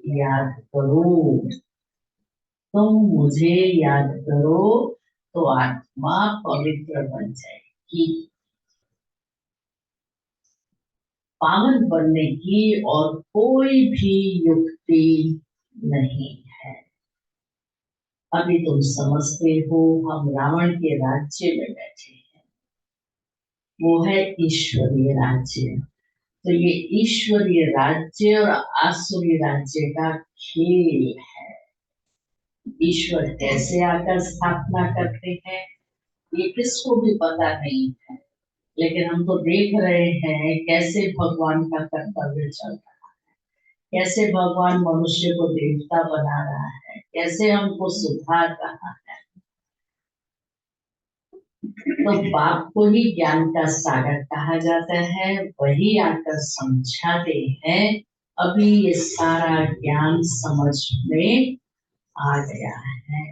S3: याद करो। तुम मुझे याद करो तो आत्मा पवित्र बन जाएगी। पावन बनने की और कोई भी युक्ति नहीं है। अभी तुम समझते हो हम रावण के राज्य में बैठे हैं, वो है ईश्वरीय राज्य। तो ये ईश्वरीय राज्य और आसुरी राज्य का खेल है। ईश्वर कैसे आकर स्थापना करते हैं ये किसको भी पता नहीं है, लेकिन हम तो देख रहे हैं कैसे भगवान का कर्तव्य चल रहा है, कैसे भगवान मनुष्य को देवता बना रहा है, कैसे हमको सुधार रहा है। तो बाप को ही ज्ञान का सागर कहा जाता है, वही आकर समझाते हैं। अभी ये सारा ज्ञान समझ में आ गया है,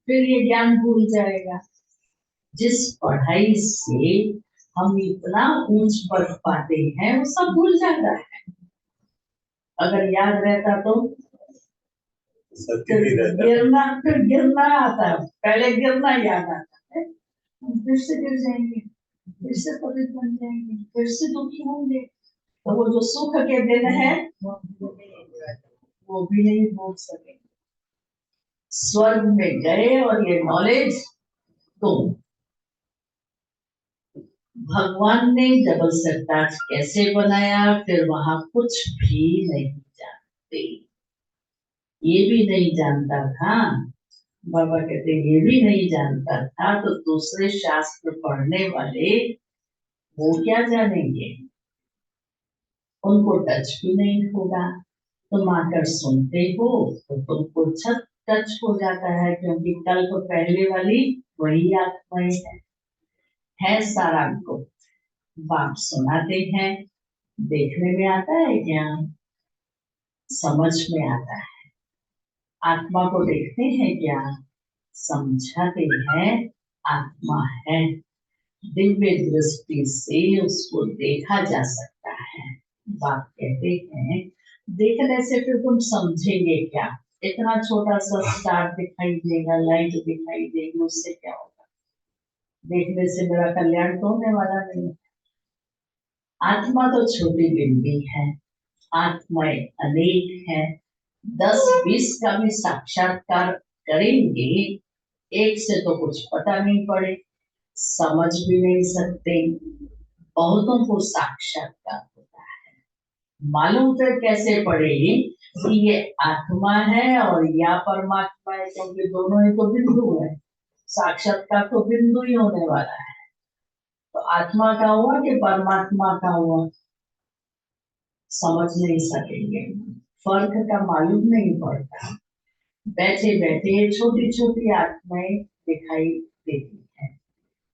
S3: फिर ये ज्ञान भूल जाएगा। जिस पढ़ाई से हम इतना ऊंच बढ़ पाते हैं वो सब भूल जाता है। अगर याद रहता तो फिर गिरना आता है, पहले गिरना याद आता है, फिर से गिर जाएंगे, फिर से पतित बन जाएंगे, फिर से दुखी होंगे। तो वो जो सुख के दिन है वो भी नहीं भूल सके। स्वर्ग में गए और ये नॉलेज तुम भगवान ने डबल सरताज कैसे बनाया, फिर वहां कुछ भी नहीं जानते, ये भी नहीं जानता था। बाबा कहते ये भी नहीं जानता था, तो दूसरे शास्त्र पढ़ने वाले वो क्या जानेंगे, उनको टच भी नहीं होगा। तुम आकर सुनते हो तो तुमको छत टच हो जाता है, क्योंकि कल को पहले वाली वही आत्माएं है सारा को बाप सुनाते हैं। देखने में आता है क्या, समझ में आता है। आत्मा को देखते हैं क्या, समझाते हैं। आत्मा है, दिव्य दृष्टि से उसको देखा जा सकता है। बाप कहते हैं देखने से फिर तुम समझेंगे क्या, इतना छोटा सा स्टार दिखाई देगा, लाइट दिखाई देगी, उससे क्या होगा। देखने से मेरा कल्याण तो होने वाला नहीं। आत्मा तो छोटी बिंदी है, आत्माएं अनेक है। 10-20 का भी साक्षात्कार करेंगे, एक से तो कुछ पता नहीं पड़े, समझ भी नहीं सकते। बहुतों को साक्षात्कार होता है, मालूम फिर कैसे पड़े कि ये आत्मा है और या परमात्मा है, क्योंकि दोनों ही तो बिंदु है। साक्षात्कार तो बिंदु ही होने वाला है। तो आत्मा का हुआ कि परमात्मा का हुआ, समझ नहीं सकेंगे, फर्क का मालूम नहीं पड़ता। बैठे बैठे छोटी छोटी आत्माएं दिखाई देती है,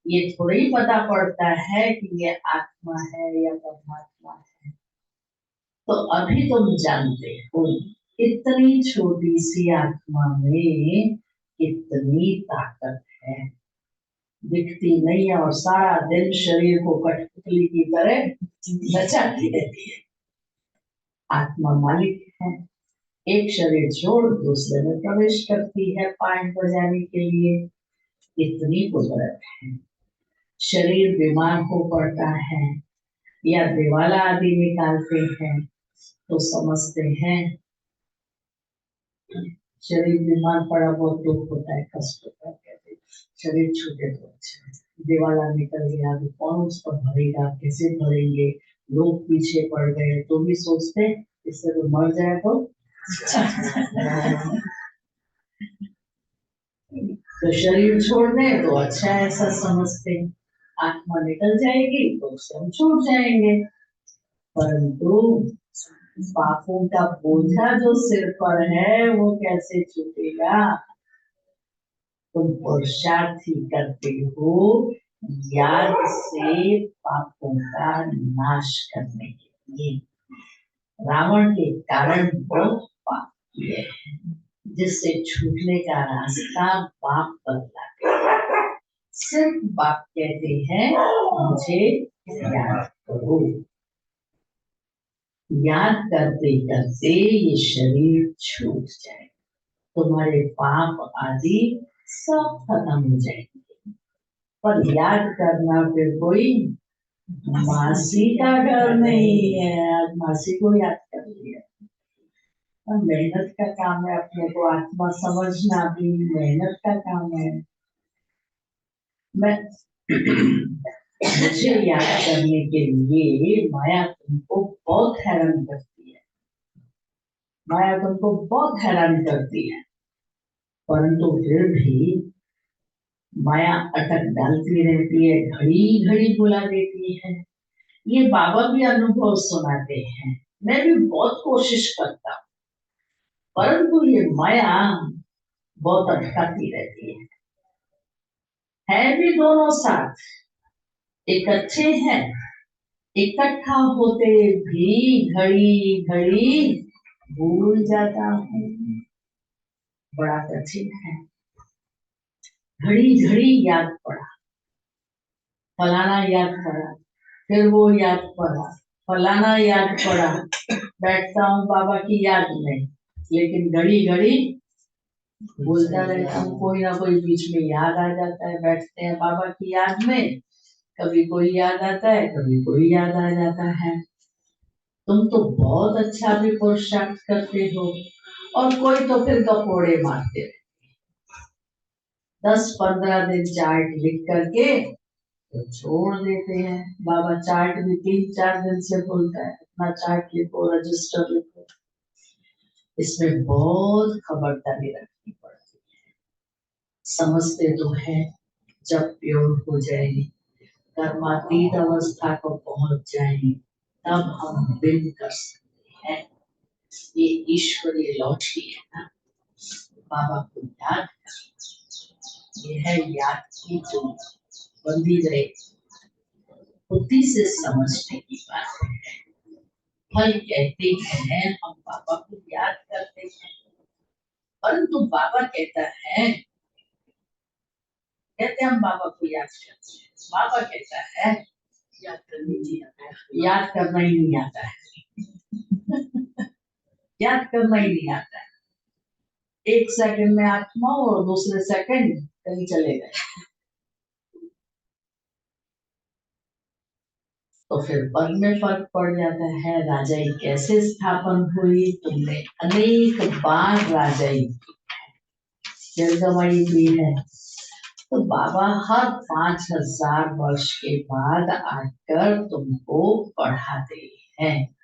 S3: ये थोड़ी पता पड़ता है कि ये आत्मा है या परमात्मा है। तो अभी तुम जानते हो इतनी छोटी सी आत्मा में कितनी ताकत है, दिखती नहीं है और सारा दिन शरीर को कठपुतली की तरह नचाती रहती है। आत्मा मालिक है, एक शरीर छोड़ दूसरे में प्रवेश करती है पाठ बजाने के लिए, इतनी कुदरत है। शरीर बीमार हो पड़ता है या दिवाला आदि निकालते हैं तो समझते हैं शरीर बीमार पड़ा, बहुत दुख होता है, कष्ट होता है, कहते शरीर छूटे तो अच्छा है। दिवाला निकल गया तो कौन उस पर भरेगा, कैसे भरेंगे, लोग पीछे पड़ गए तो भी सोचते इससे तो मर जाए तो शरीर छोड़ने तो अच्छा है, ऐसा समझते। आत्मा निकल जाएगी तो हम छूट जाएंगे, परंतु पापों का बोझा जो सिर पर है वो कैसे छूटेगा। तुम पुरुषार्थ ही करते हो याद से पापों का नाश करने के लिए। रावण के कारण बहुत पाप किए, जिससे छूटने का रास्ता बाप बतलाते। सिर्फ बाप कहते हैं मुझे याद करो। याद करते करते ये शरीर छूट जाए, तुम्हारे पाप आदि सब खत्म हो जाएंगे। पर याद करना फिर कोई मासी का घर नहीं है, आज मासी को याद कर लिया, और मेहनत का काम है, अपने को आत्मा समझना भी मेहनत का काम है। मैं मुझे याद करने के लिए माया तुमको बहुत हैरान करती है, माया तुमको बहुत हैरान करती है, परंतु फिर भी माया अटक डालती रहती है, घड़ी घड़ी बुला देती है। ये बाबा भी अनुभव सुनाते हैं, मैं भी बहुत कोशिश करता हूँ, परंतु ये माया बहुत अटकाती रहती है भी दोनों साथ, एक अच्छे हैं, इकट्ठा होते भी घड़ी घड़ी भूल जाता हूँ, बड़ा कठिन है। घड़ी घड़ी याद पड़ा, फलाना याद पड़ा, फिर वो याद पड़ा, फलाना याद पड़ा, बैठता हूँ बाबा की याद में, लेकिन घड़ी घड़ी बोलता रहता हूँ, कोई ना कोई बीच में याद आ जाता है, बैठते हैं बाबा की याद में, कभी कोई याद आता है, कभी कोई याद आ जाता है। तुम तो बहुत अच्छा भी पुरुषार्थ करते हो, और कोई तो फिर कपोड़े मारते रहते, 10-15 दिन चार्ट लिख करके तो छोड़ देते हैं। बाबा चार्ट भी 3-4 दिन से बोलता है, अपना चार्ट लिखो, रजिस्टर लिखो। इसमें बहुत खबरदारी रखनी पड़ती है। समझते तो है, जब प्योर हो जाएगी, कर्मातीत अवस्था को पहुंच जाएगी, तब हम बिन कर सकते हैं। ये ईश्वरीय लॉटरी है ना, बाबा को याद कर, ये है याद की जो बंदी रहे, बुद्धि से समझने की बात है। फल कहते हैं हम बाबा को याद करते हैं, परंतु बाबा कहता है, कहते हम बाबा को याद करते हैं, बाबा कहता है याद करना ही नहीं आता है, याद करना ही नहीं आता है। एक सेकंड में आत्मा और दूसरे सेकंड कहीं चले गए, तो फिर पद में फर्क पड़ जाता है। राजाई कैसे स्थापन हुई, तुमने अनेक बार राजाई जलगवाई दी है, तो बाबा हर 5000 वर्ष के बाद आकर तुमको पढ़ाते हैं।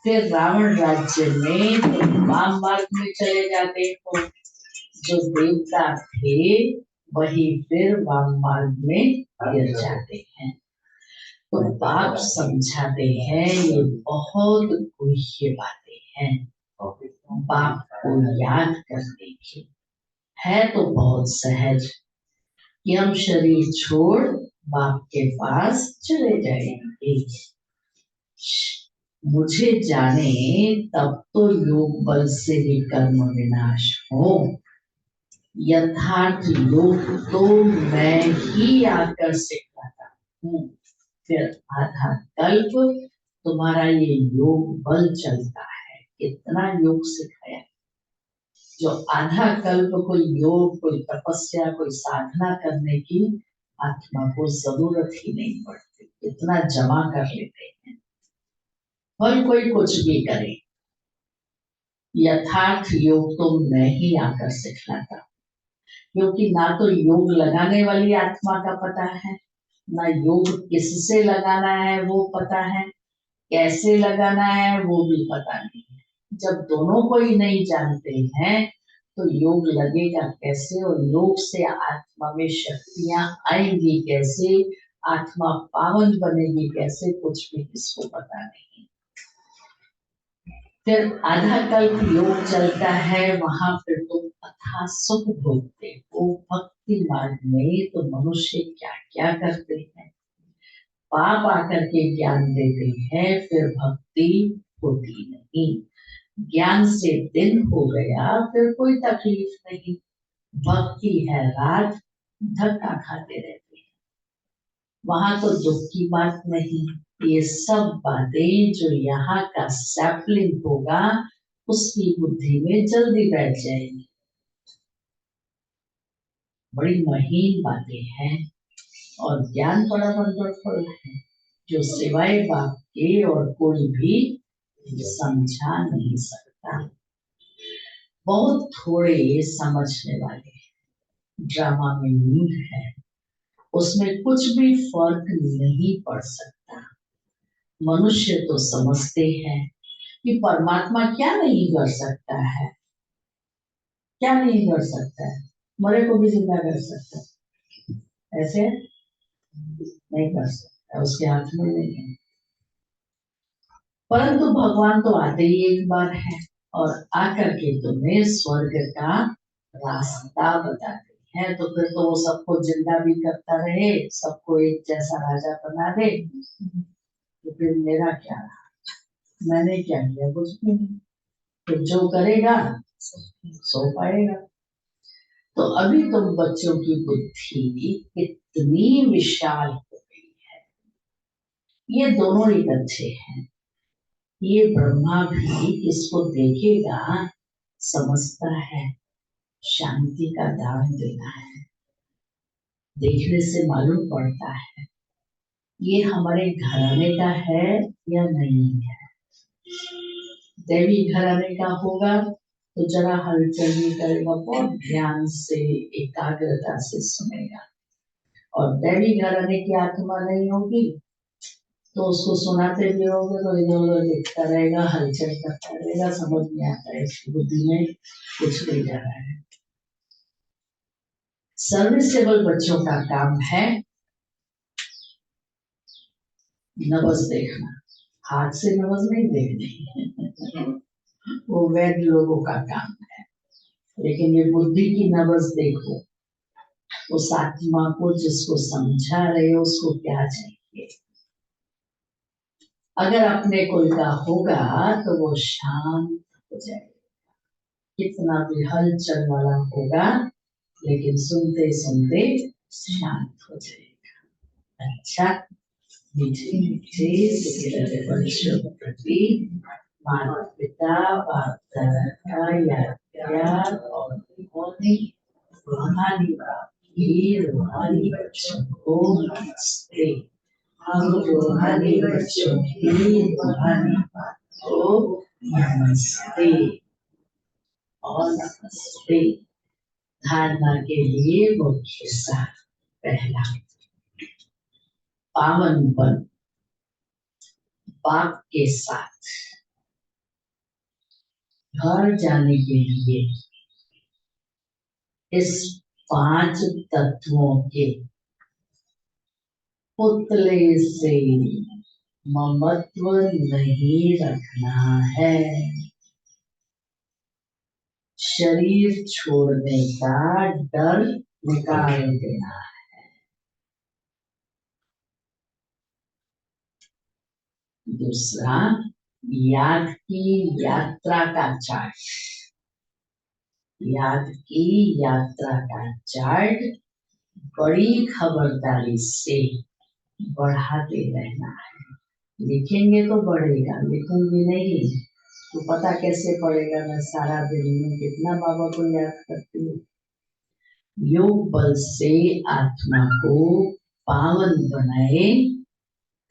S3: फिर रावण राज्य में तुम वाम मार्ग में चले जाते हो, जो देवता थे वही फिर वाम मार्ग में गिर जाते हैं। तो बाप समझाते हैं, ये बहुत गुह्य बातें हैं, बाप को याद करने की है। तो बहुत सहज कि हम शरीर छोड़ बाप के पास चले जाएंगे। मुझे जाने तब तो योग बल से भी कर्म विनाश हो, यथार्थ योग तो मैं ही आकर सिखाता हूँ। फिर आधा कल्प तुम्हारा ये योग बल चलता है, कितना योग सिखाया। जो आधा कल्प कोई योग, कोई तपस्या, कोई साधना करने की आत्मा को जरूरत ही नहीं पड़ती, इतना जमा कर लेते हैं। फल कोई कुछ भी करे, यथार्थ योग तो मैं ही आकर सिखलाता, क्योंकि ना तो योग लगाने वाली आत्मा का पता है, ना योग किससे लगाना है वो पता है, कैसे लगाना है वो भी पता नहीं है। जब दोनों को ही नहीं जानते हैं तो योग लगेगा कैसे, और योग से आत्मा में शक्तियां आएंगी कैसे, आत्मा पावन बनेगी कैसे, कुछ भी किसको पता नहीं। फिर आधा कल्प योग चलता है, वहां फिर तुम अथाह सुख भोगते हो। भक्ति मार्ग में तो मनुष्य क्या क्या करते हैं, पाप आकर के ज्ञान देते हैं, फिर भक्ति होती नहीं। ज्ञान से दिन हो गया फिर कोई तकलीफ नहीं, भक्ति है रात, धक्का खाते रहते हैं, वहां तो दुख की बात नहीं। ये सब बातें जो यहाँ का सैपलिंग होगा उसकी बुद्धि में जल्दी बैठ जाएंगी। बड़ी महीन बातें हैं, और ज्ञान बड़ा वंडरफुल है, जो सिवाय बाप के और कोई भी समझा नहीं सकता। बहुत थोड़े समझने वाले, ड्रामा में मूड है, उसमें कुछ भी फर्क नहीं पड़ सकता। मनुष्य तो समझते हैं कि परमात्मा क्या नहीं कर सकता है, क्या नहीं कर सकता है, मरे को भी जिंदा कर सकता है, ऐसे नहीं कर सकता, उसके हाथ में नहीं है। परंतु भगवान तो आते ही एक बार है और आकर के तुम्हें स्वर्ग का रास्ता बताते हैं, तो फिर तो वो सबको जिंदा भी करता रहे, सबको एक जैसा राजा बना दे, तो फिर मेरा क्या रहा, मैंने क्या किया, कुछ भी नहीं। तो जो करेगा सो पाएगा। तो अभी तुम बच्चों की बुद्धि इतनी विशाल हो गई है, ये दोनों ही अच्छे हैं। ये ब्रह्मा भी इसको देखेगा, समझता है शांति का दान देना है, देखने से मालूम पड़ता है ये हमारे घराने का है या नहीं है। देवी घराने का होगा तो जरा हलचल नहीं करेगा, बहुत ध्यान से एकाग्रता से सुनेगा, और देवी घराने की आत्मा नहीं होगी तो उसको सुनाते भी होगे तो इधर उधर देखता रहेगा, हलचल करता रहेगा, समझ में आता है इसकी बुद्धि में कुछ नहीं जा रहा है। सर्विसेबल बच्चों का काम है नवस देखना, हाथ से नवस नहीं देखनी वो वैध लोगों का काम है। लेकिन ये बुद्धि की नवस देखो, उस आत्मा को जिसको समझा रहे हो उसको क्या चाहिए। अगर अपने कोई का होगा तो वो शांत हो जाएगा, कितना भी हलचल वाला होगा लेकिन सुनते सुनते शांत हो जाएगा। अच्छा, मीठे मीठे सुखी बच्चों के प्रति माता पिता बाप दादा का याद और उन्होंने रूहानी बाप की रूहानी बच्चों को नमस्ते। हम रूहानी बच्चों की रूहानी बाप को नमस्ते और नमस्ते। धारणा के लिए मुख्य सार पहला, पावन बन बाप के साथ घर जाने के लिए इस 5 तत्वों के पुतले से ममत्व नहीं रखना है। शरीर छोड़ने का डर निकाल देना है। दूसरा, याद की यात्रा का चार्ट, याद की यात्रा का चार्ट बड़ी खबरदारी से बढ़ाते रहना है। लिखेंगे तो बढ़ेगा, लिखूंगी नहीं तो पता कैसे पड़ेगा मैं सारा दिन में कितना बाबा को याद करती हूँ। योग बल से आत्मा को पावन बनाए,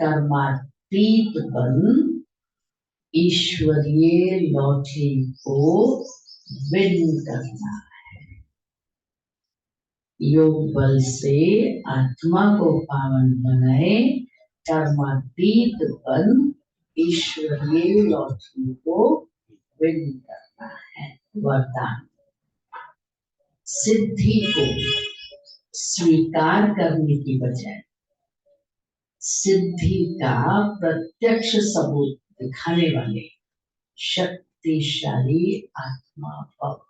S3: कर्मातीत बन ईश्वरीय लौटे को विन करना है। योग बल से आत्मा को पावन बनाए, कर्मातीत बन ईश्वरीय लौटे को विन करना है। वरदान, सिद्धि को स्वीकार करने की बजाय सिद्धि का प्रत्यक्ष सबूत दिखाने वाले शक्तिशाली आत्मा भव।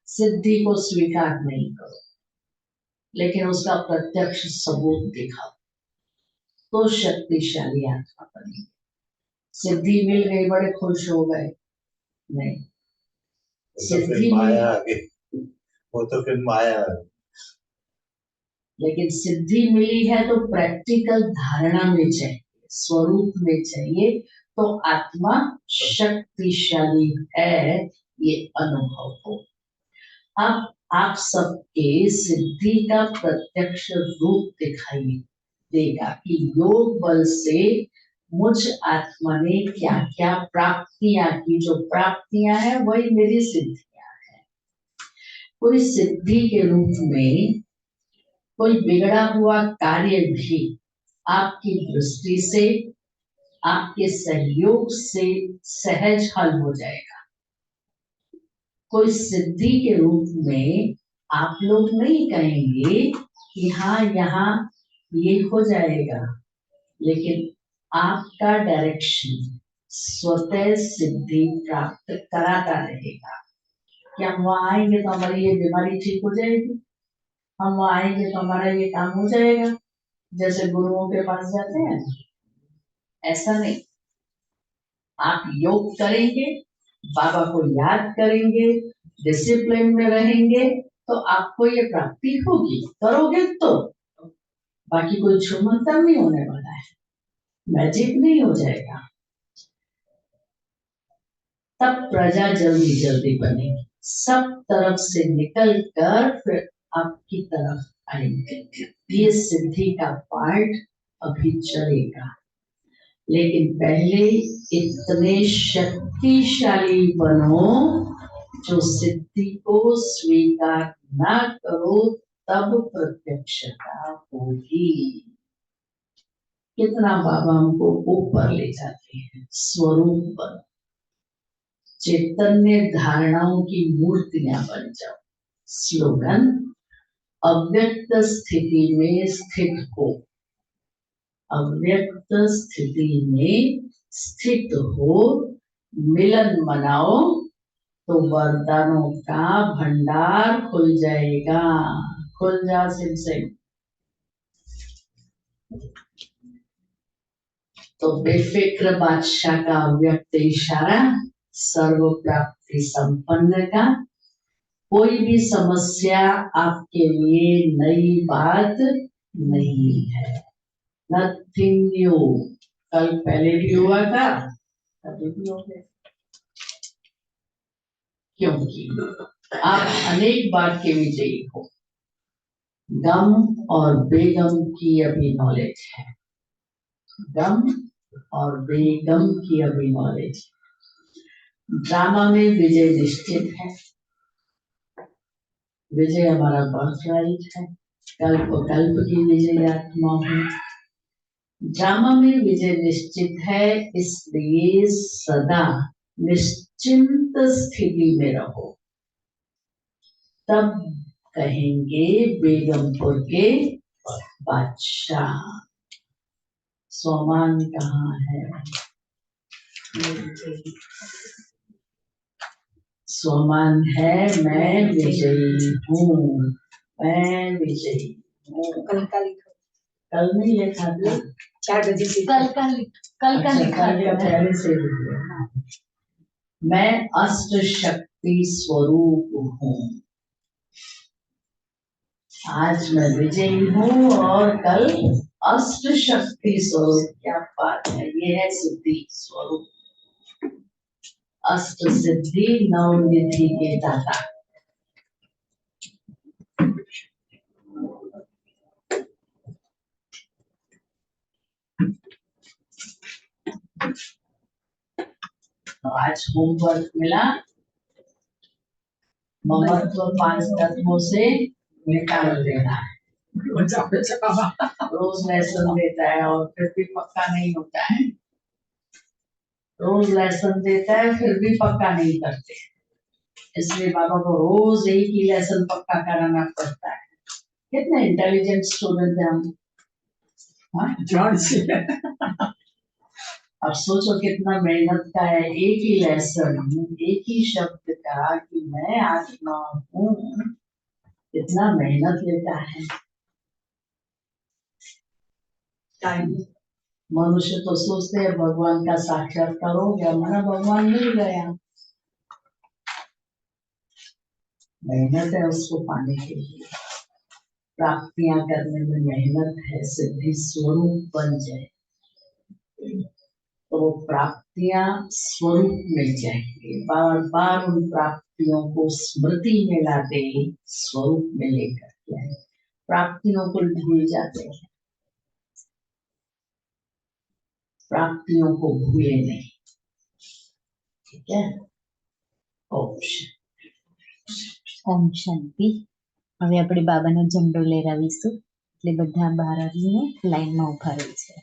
S3: सिद्धि को स्वीकार नहीं करो लेकिन उसका प्रत्यक्ष सबूत दिखाओ तो शक्तिशाली आत्मा बनेगी। सिद्धि मिल गई बड़े खुश हो गए, नहीं, सिद्धि
S2: माया वो तो फिर माया।
S3: लेकिन सिद्धि मिली है तो प्रैक्टिकल धारणा में चाहिए, स्वरूप में चाहिए, तो आत्मा शक्तिशाली है ये अनुभव हो। अब आप सबके सिद्धि का प्रत्यक्ष रूप दिखाई देगा कि योग बल से मुझ आत्मा ने क्या क्या प्राप्तियां की, जो प्राप्तियां हैं वही मेरी सिद्धियां हैं। कोई सिद्धि के रूप में कोई बिगड़ा हुआ कार्य भी आपकी दृष्टि से, आपके सहयोग से सहज हल हो जाएगा। कोई सिद्धि के रूप में आप लोग नहीं कहेंगे कि हाँ यहाँ ये हो जाएगा, लेकिन आपका डायरेक्शन स्वतः सिद्धि प्राप्त कराता रहेगा। कि हम वहाँ आएंगे तो हमारी ये बीमारी ठीक हो जाएगी, हम वहाँ आएंगे तो हमारा ये काम हो जाएगा, जैसे गुरुओं के पास जाते हैं। ऐसा नहीं, आप योग करेंगे, बाबा को याद करेंगे, डिसिप्लिन में रहेंगे तो आपको ये प्राप्ति होगी। करोगे तो बाकी कोई छूमंतर नहीं होने वाला है, मैजिक नहीं हो जाएगा। तब प्रजा जल्दी जल्दी बनेगी, सब तरफ से निकल कर फिर आपकी तरफ आएंगे। ये सिद्धि का पार्ट अभी चलेगा, लेकिन पहले इतने शक्तिशाली बनो जो सिद्धि को स्वीकार ना करो, तब प्रत्यक्षता होगी। कितना बाबा हमको ऊपर ले जाते हैं। स्वरूप बनो, चैतन्य धारणाओं की मूर्तियां बन जाओ। स्लोगन, अव्यक्त स्थिति में स्थित हो, अव्यक्त स्थिति में स्थित हो, मिलन मनाओ तो वरदानों का भंडार खुल जाएगा। खुल जा सिम से। तो बेफिक्र बादशाह का अव्यक्त इशारा, सर्व प्राप्ति संपन्न का। कोई भी समस्या आपके लिए नई बात नहीं है। Nothing new. कल पहले भी हुआ था, अभी भी हो गया, क्योंकि आप अनेक बार के विजयी हो। गम और बेगम की अभी नॉलेज है, गम और बेगम की अभी नॉलेज। ड्रामा में विजय निश्चित है, विजय हमारा बर्थ राइट है। कल्प कल्प की विजय आत्मा है। ड्रामा में विजय निश्चित है, इसलिए सदा निश्चिंत स्थिति में रहो। तब कहेंगे बेगमपुर के बादशाह। सोमान कहाँ है? सोमान है, मैं विजयी हूँ, मैं विजयी हूँ। कल नहीं लिखा था,
S1: 4 बजे से
S3: कल का लिखा था पहले से लिखा। मैं अष्ट शक्ति स्वरूप हूँ। आज मैं विजयी हूँ और कल अष्ट शक्ति स्वरूप। क्या बात है, ये है सिद्धि स्वरूप। अष्ट सिद्धि नवनिधि के दाता। तो आज होमवर्क मिला, महत्व 5 तत्वों से निकाल देना है। रोज लेसन देता है और फिर भी पक्का नहीं होता है। रोज लेसन देता है फिर भी पक्का नहीं करते, इसलिए बाबा को रोज एक ही लेसन पक्का कराना पड़ता है। कितने इंटेलिजेंट स्टूडेंट हैं हम। अब सोचो कितना मेहनत का है एक ही लेसन, एक ही शब्द का कि मैं आत्मा हूँ, कितना मेहनत लेता है। मनुष्य तो सोचते हैं भगवान का साक्षात्कार हो गया, माना भगवान मिल गया। मेहनत है उसको पाने के लिए, प्राप्तियां करने में मेहनत है। सिद्धि स्वरूप बन जाए तो प्राप्तियां स्वरूप में जाएंगे। बार बार उन प्राप्तियों को स्मृति में लाते, स्वरूप में लेकर के आए। प्राप्तियों को भूल जाते हैं, प्राप्तियों को भूले नहीं। ठीक है। ओम
S4: ઓમ શાંતિ. હવે આપણે બાબાનો ઝંડો લહેરાવીશું એટલે બધા બહાર આવીને લાઈનમાં ઉભા રહે છે.